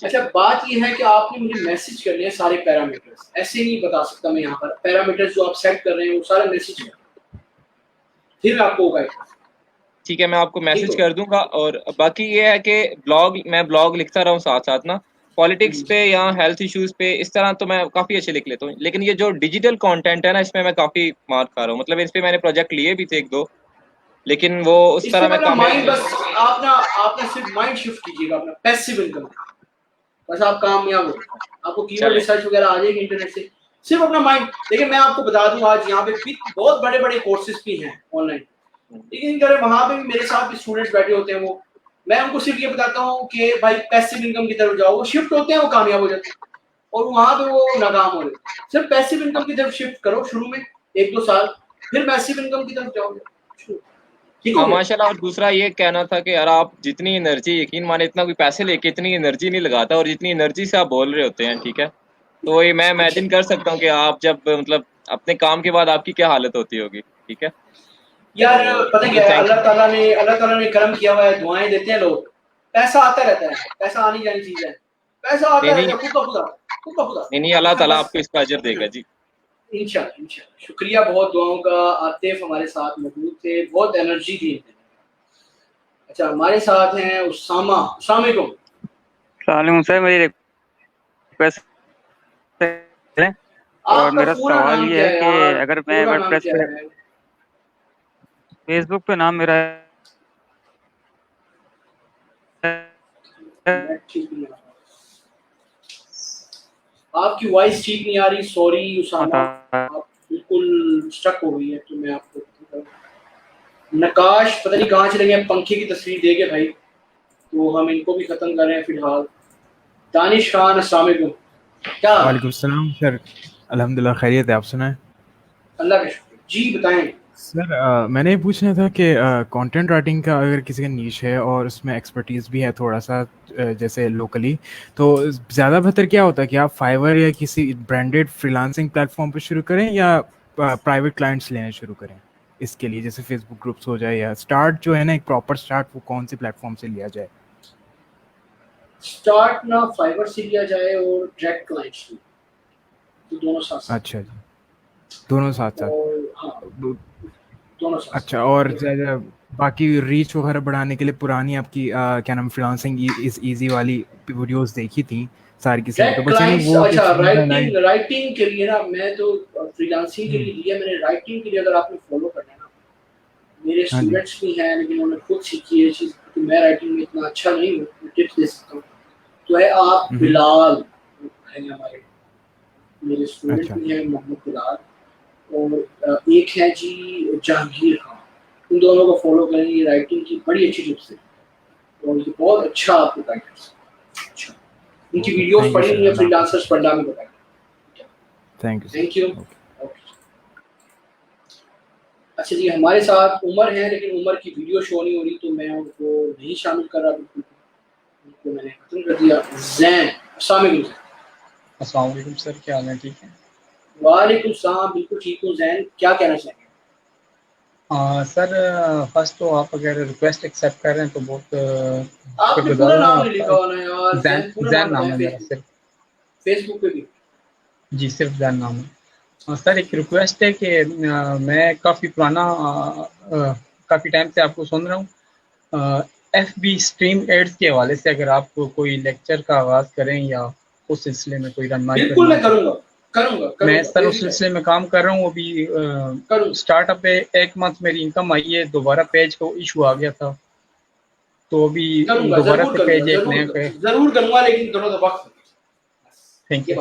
अच्छा, बात ये है कि आपने मुझे मैसेज करने हैं सारे पैरामीटर्स, ऐसे नहीं बता सकता मैं यहाँ पर। पैरामीटर्स जो आप सेट कर रहे हैं वो सारे मैसेज कर, फिर मैं आपको गाइड करूंगा। ठीक है, मैं आपको मैसेज कर दूंगा। और बाकी ये है कि मैं ब्लॉग लिखता रहा हूँ साथ साथ ना, पॉलिटिक्स पे या हेल्थ इश्यूज पे, इस तरह तो मैं काफी अच्छे लिख लेता हूँ। लेकिन ये जो डिजिटल कंटेंट है ना, इसमें मैं काफी मार खा रहा हूँ। मतलब इस पे मैंने प्रोजेक्ट लिए भी थे एक दो, लेकिन वो उस इस तरह पे मैं अपना कामयाब माइंड बस आपने सिर्फ माइंड शिफ्ट कीजिएगा अपना पैसिव इनकम, बस आप कामयाब हो। आपको कीवर्ड रिसर्च वगैरह आ जाएगी इंटरनेट से, सिर्फ अपना माइंड। देखिए मैं आपको बता दूं, आज यहाँ पे भी बहुत बड़े बड़े कोर्सेज भी हैं ऑनलाइन, लेकिन अगर वहाँ पे भी मेरे साथ भी स्टूडेंट्स बैठे होते हैं, वो मैं उनको सिर्फ ये बताता हूँ कि भाई पैसिव इनकम की तरफ जाओ। वो शिफ्ट होते हैं, वो कामयाब हो जाते हैं, और वहाँ पे वो नाकाम हो रहे हैं। सिर्फ पैसिव इनकम की तरफ शिफ्ट करो शुरू में 1-2 साल, फिर पैसिव इनकम की तरफ जाओगे। हाँ माशाल्लाह। और दूसरा ये कहना था कि यार आप जितनी एनर्जी, यकीन माने इतना कोई पैसे लेके इतनी एनर्जी नहीं लगाता, और जितनी एनर्जी से आप बोल रहे होते हैं, ठीक है, तो ये मैं इमेजिन कर सकता हूँ कि आप जब मतलब अपने काम के बाद आपकी क्या हालत होती होगी। ठीक है यार, पता क्या है, अल्लाह ताला ने करम किया हुआ है, दुआएं देते हैं लोग, पैसा आता रहता है, पैसा आनी जानी चीज है, पैसा आता रहता है खुद ब खुद। नहीं, अल्लाह ताला आपको इसका अजर देगा जी। इंशाल्लाह। शुक्रिया बहुत दुआओं का। आतिफ हमारे साथ मौजूद थे, बहुत एनर्जी दी। अच्छा, हमारे साथ हैं उसामा। अस्सलाम वालेकुम सर, मेरी रिक्वेस्ट है और मेरा सवाल ये है कि अगर मैं वर्डप्रेस पे फेसबुक पे नाम मेरा आपकी वॉइस ठीक नहीं आ रही, सॉरी उसामा, आप बिल्कुल स्टक हो गई है। तो मैं आपको नकाश पता नहीं कहाँ चले गए, पंखे की तस्वीर देके भाई, तो हम इनको भी खत्म कर रहे हैं फिलहाल। दानिश खान, अस्सलाम वालेकुम। क्या? वालेकुम सलाम सर, अल्हम्दुलिल्लाह खैरियत है, आप सुनाएं? अल्लाह का शुक्र जी, बताएं सर। मैंने ये पूछना था कि कंटेंट राइटिंग का अगर किसी का नीश है और उसमें एक्सपर्टीज़ भी है थोड़ा सा, जैसे लोकली, तो ज़्यादा बेहतर क्या होता है कि आप फाइवर या किसी ब्रांडेड फ्रीलांसिंग प्लेटफॉर्म पर शुरू करें या प्राइवेट क्लाइंट्स लेने शुरू करें? इसके लिए जैसे फेसबुक ग्रुप्स हो जाए, या स्टार्ट जो है ना एक प्रॉपर स्टार्ट, वो कौन सी प्लेटफॉर्म से लिया जाए? स्टार्ट ना फाइवर से लिया जाए और डायरेक्ट क्लाइंट्स से, तो दोनों साथ साथ। अच्छा जी, दोनों साथ साथ। हाँ, दोनों साथ। अच्छा, और बाकी रीच वगैरह बढ़ाने के लिए पुरानी आपकी क्या नाम फ्रीलांसिंग इज इजी वाली वीडियोस देखी थी सारी की सारी, तो बस वो। अच्छा, राइटिंग के लिए ना, मैं तो फ्रीलांसिंग के लिए लिया मैंने। राइटिंग के लिए अगर आपने फॉलो करना है ना, मेरे स्टूडेंट्स भी हैं, लेकिन उन्होंने खुद सीखी है चीज़, कि मैं राइटिंग में इतना अच्छा नहीं हूँ, मैं टिप्स दे सकता हूँ। तो है आप बिलाल है हमारे, मेरे स्टूडेंट भी हैं, मोहम्मद बिलाल, और एक है जी जहांगीर खान। उन दोनों को फॉलो करेंगे, राइटिंग की बड़ी अच्छी टिप्स है, और ये बहुत अच्छा आपको गाइडेंस। अच्छा, उनकी वीडियोस पढ़ी हुई है, फ्रीलांसर्स पढ़ना में बताएं। Thank you. अच्छा जी, हमारे साथ उमर है, लेकिन उमर की वीडियो शो नहीं हो रही, तो मैं उनको नहीं शामिल कर रहा, बिल्कुल उनको मैंने खत्म कर दिया। जैन, अस्सलाम वालेकुम सर, क्या हाल है? ठीक है। वालेकुम सलाम, बिल्कुल ठीक हूँ। जैन, क्या कहना चाहेंगे? सर, फर्स्ट तो आप अगर रिक्वेस्ट एक्सेप्ट कर रहे हैं तो बहुत आपने पूरा नाम नहीं लिखा होना यार। जैन नाम है मेरा, सिर्फ फेसबुक पे भी जी सिर्फ जैन नाम है। सर, एक रिक्वेस्ट है कि मैं काफ़ी पुराना काफ़ी टाइम से आपको सुन रहा हूँ। FB स्ट्रीम एड्स के हवाले से अगर आप कोई लेक्चर का आगाज़ करें या उस सिलसिले में कोई रनमाई, बिल्कुल मैं करूँगा। मैं सर उस सिलसिले में काम कर रहा हूँ। अभी स्टार्टअप पे 1 मंथ मेरी इनकम आई है, दोबारा पेज को इशू आ गया था, तो अभी दोबारा से पेज एक नया पे जरूर करूँगा, लेकिन थोड़ा सा वक्त। Thank you.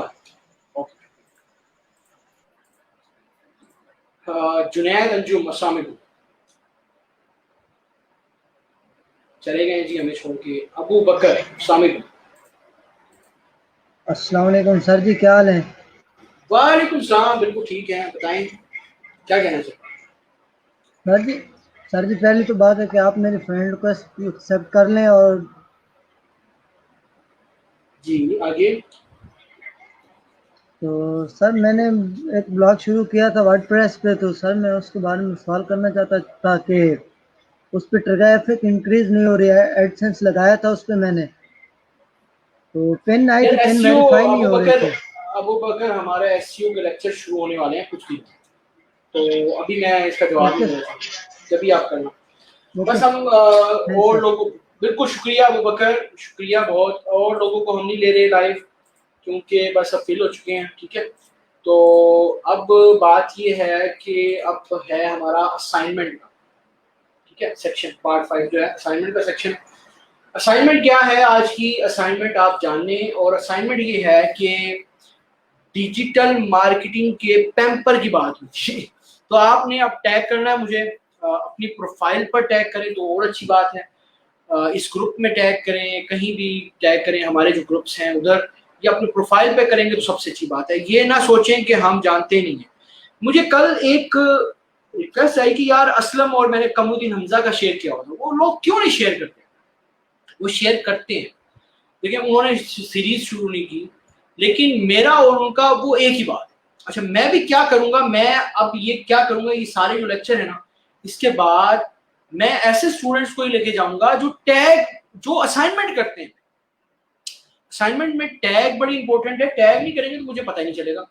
जुनैद अंजुम, अस्सलाम वालेकुम। चले गए जी हमें छोड़ के। अबू बकर, अस्सलाम वालेकुम। अस्सलाम वालेकुम सर जी, क्या हाल है? वालेकुम सलाम, बिल्कुल ठीक है, बताएं क्या कहना चाहते हैं? सर जी पहली तो बात है कि आप मेरे फ्रेंड रिक्वेस्ट एक्सेप्ट कर लें, और जी आगे। तो सर मैंने एक ब्लॉग शुरू किया था वर्डप्रेस पे, तो सर मैं उसके बारे में सवाल करना चाहता था कि उस पर ट्रैफिक इंक्रीज नहीं हो रही है। एडसेंस लगाया था उस पर मैंने, तो पिन आई यार थी, पिन एसईओ वेरीफाई नहीं हो रहे थे। अबू बकर हमारे एसईओ के लेक्चर शुरू होने वाले हैं कुछ दिन, तो अभी मैं इसका जवाब ओके नहीं दे सकता, जब भी आप करना। ओके बस हम थैंक और सर। लोगों, बिल्कुल शुक्रिया अबू बकर, शुक्रिया बहुत। और लोगों को हम नहीं ले रहे लाइव क्योंकि बस अब फिल हो चुके हैं, ठीक है। तो अब बात ये है कि अब है हमारा असाइनमेंट का, ठीक है, सेक्शन पार्ट 5 जो है असाइनमेंट का सेक्शन। असाइनमेंट क्या है आज की असाइनमेंट आप जानने, और असाइनमेंट ये है कि डिजिटल मार्केटिंग के पैम्पर की बात हुई थी। तो आपने अब टैग करना है मुझे, अपनी प्रोफाइल पर टैग करें तो और अच्छी बात है, इस ग्रुप में टैग करें, कहीं भी टैग करें, हमारे जो ग्रुप्स हैं उधर, या अपनी प्रोफाइल पे करेंगे तो सबसे अच्छी बात है। ये ना सोचें कि हम जानते नहीं हैं। मुझे कल एक रिक्वेस्ट आई कि यार असलम और मैंने कमुद्दीन हमजा का शेयर किया होता, वो लोग क्यों नहीं शेयर करते? वो शेयर करते हैं, देखिए उन्होंने सीरीज शुरू नहीं की, लेकिन मेरा और उनका वो एक ही बात। अच्छा मैं भी क्या करूंगा, मैं अब ये क्या करूंगा, ये सारे जो लेक्चर है ना, इसके बाद मैं ऐसे स्टूडेंट्स को ही लेके जाऊंगा जो टैग, जो असाइनमेंट करते हैं। असाइनमेंट में टैग बड़ी इंपॉर्टेंट है, टैग नहीं करेंगे तो मुझे पता ही नहीं चलेगा।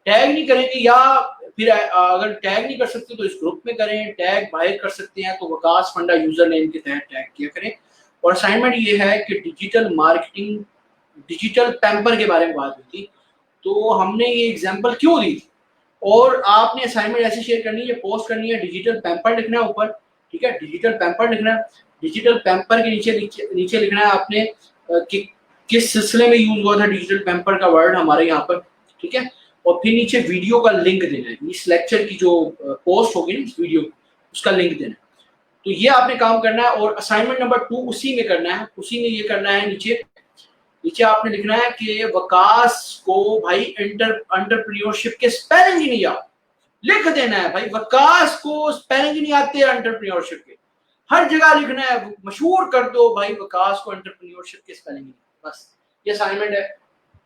टैग नहीं करेंगे, या फिर अगर टैग नहीं कर सकते तो इस ग्रुप में करें, टैग बाहर कर सकते हैं तो वकास फंडा यूजर नेम के तहत टैग किया करें। और असाइनमेंट ये है कि डिजिटल मार्केटिंग, डिजिटल पैम्पर के बारे में बात हुई थी, तो हमने ये एग्जांपल क्यों दी थी। और आपने असाइनमेंट ऐसे शेयर करनी है, पोस्ट करनी है, डिजिटल पैम्पर लिखना है ऊपर, ठीक है, डिजिटल पैम्पर लिखना है। डिजिटल पैम्पर के नीचे लिखना है आपने कि किस सिलसिले में यूज हुआ था डिजिटल पैम्पर का वर्ड हमारे यहाँ पर, ठीक है। और फिर नीचे वीडियो का लिंक देना है, इस लेक्चर की जो पोस्ट होगी ना इस वीडियो, उसका लिंक देना है। तो ये आपने काम करना है। और असाइनमेंट नंबर 2 उसी में करना है, उसी में ये करना है। नीचे आपने लिखना है कि वकास को भाई एंटरप्रेन्योरशिप के स्पेलिंग ही नहीं आते, लिख देना है भाई वकास को स्पेलिंग ही नहीं आते एंटरप्रेन्योरशिप के, हर जगह लिखना है, मशहूर कर दो भाई वकास को एंटरप्रेन्योरशिप के स्पेलिंग ही। बस ये असाइनमेंट है।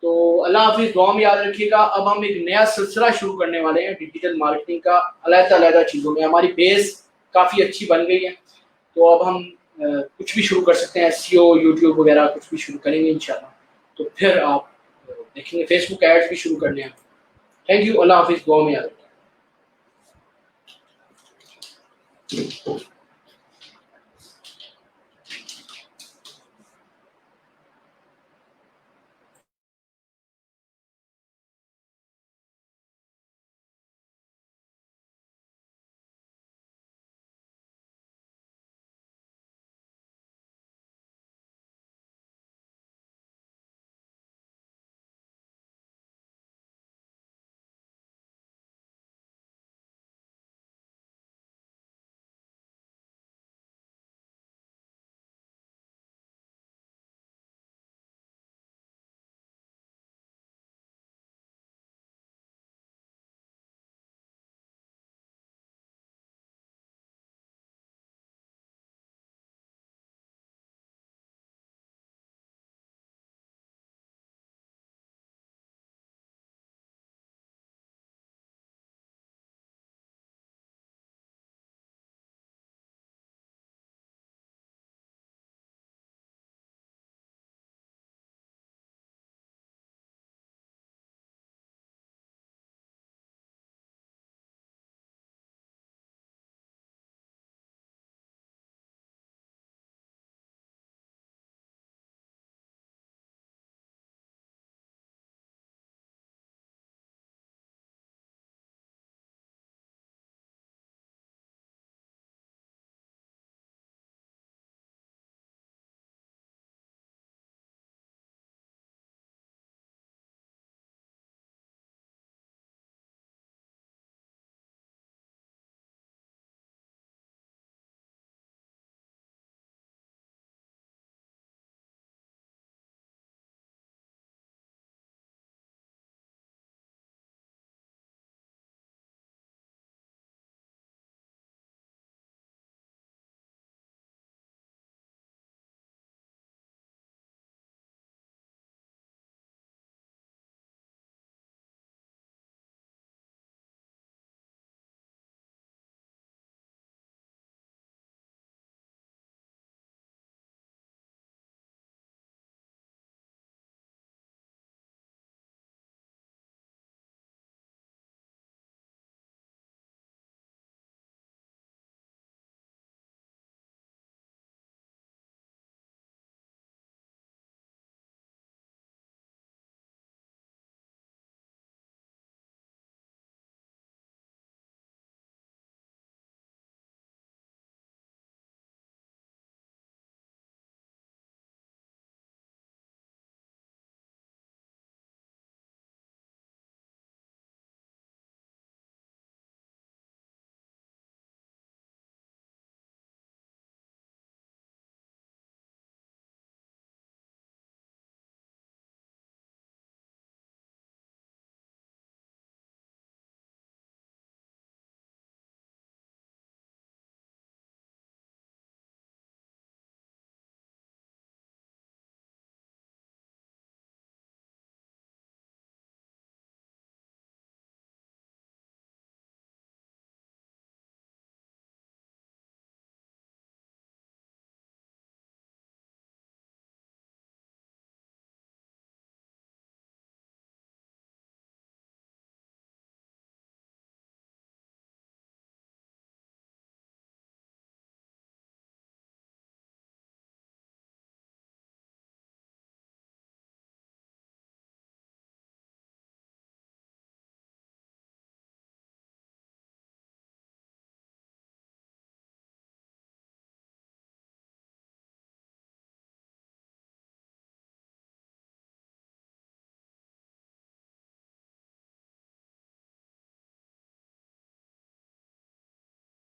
तो अल्लाह हाफिज़, दुआ में याद रखिएगा। अब हम एक नया सिलसिला शुरू करने वाले हैं डिजिटल मार्केटिंग का, अलग-अलग चीज़ों में। हमारी बेस काफ़ी अच्छी बन गई है, तो अब हम कुछ भी शुरू कर सकते हैं, एसईओ, यूट्यूब वगैरह कुछ भी शुरू करेंगे इंशाल्लाह। तो फिर आप देखेंगे फेसबुक एड्स भी शुरू करने हैं। थैंक यू, अल्लाह हाफिज़, दुआ में याद रखिएगा।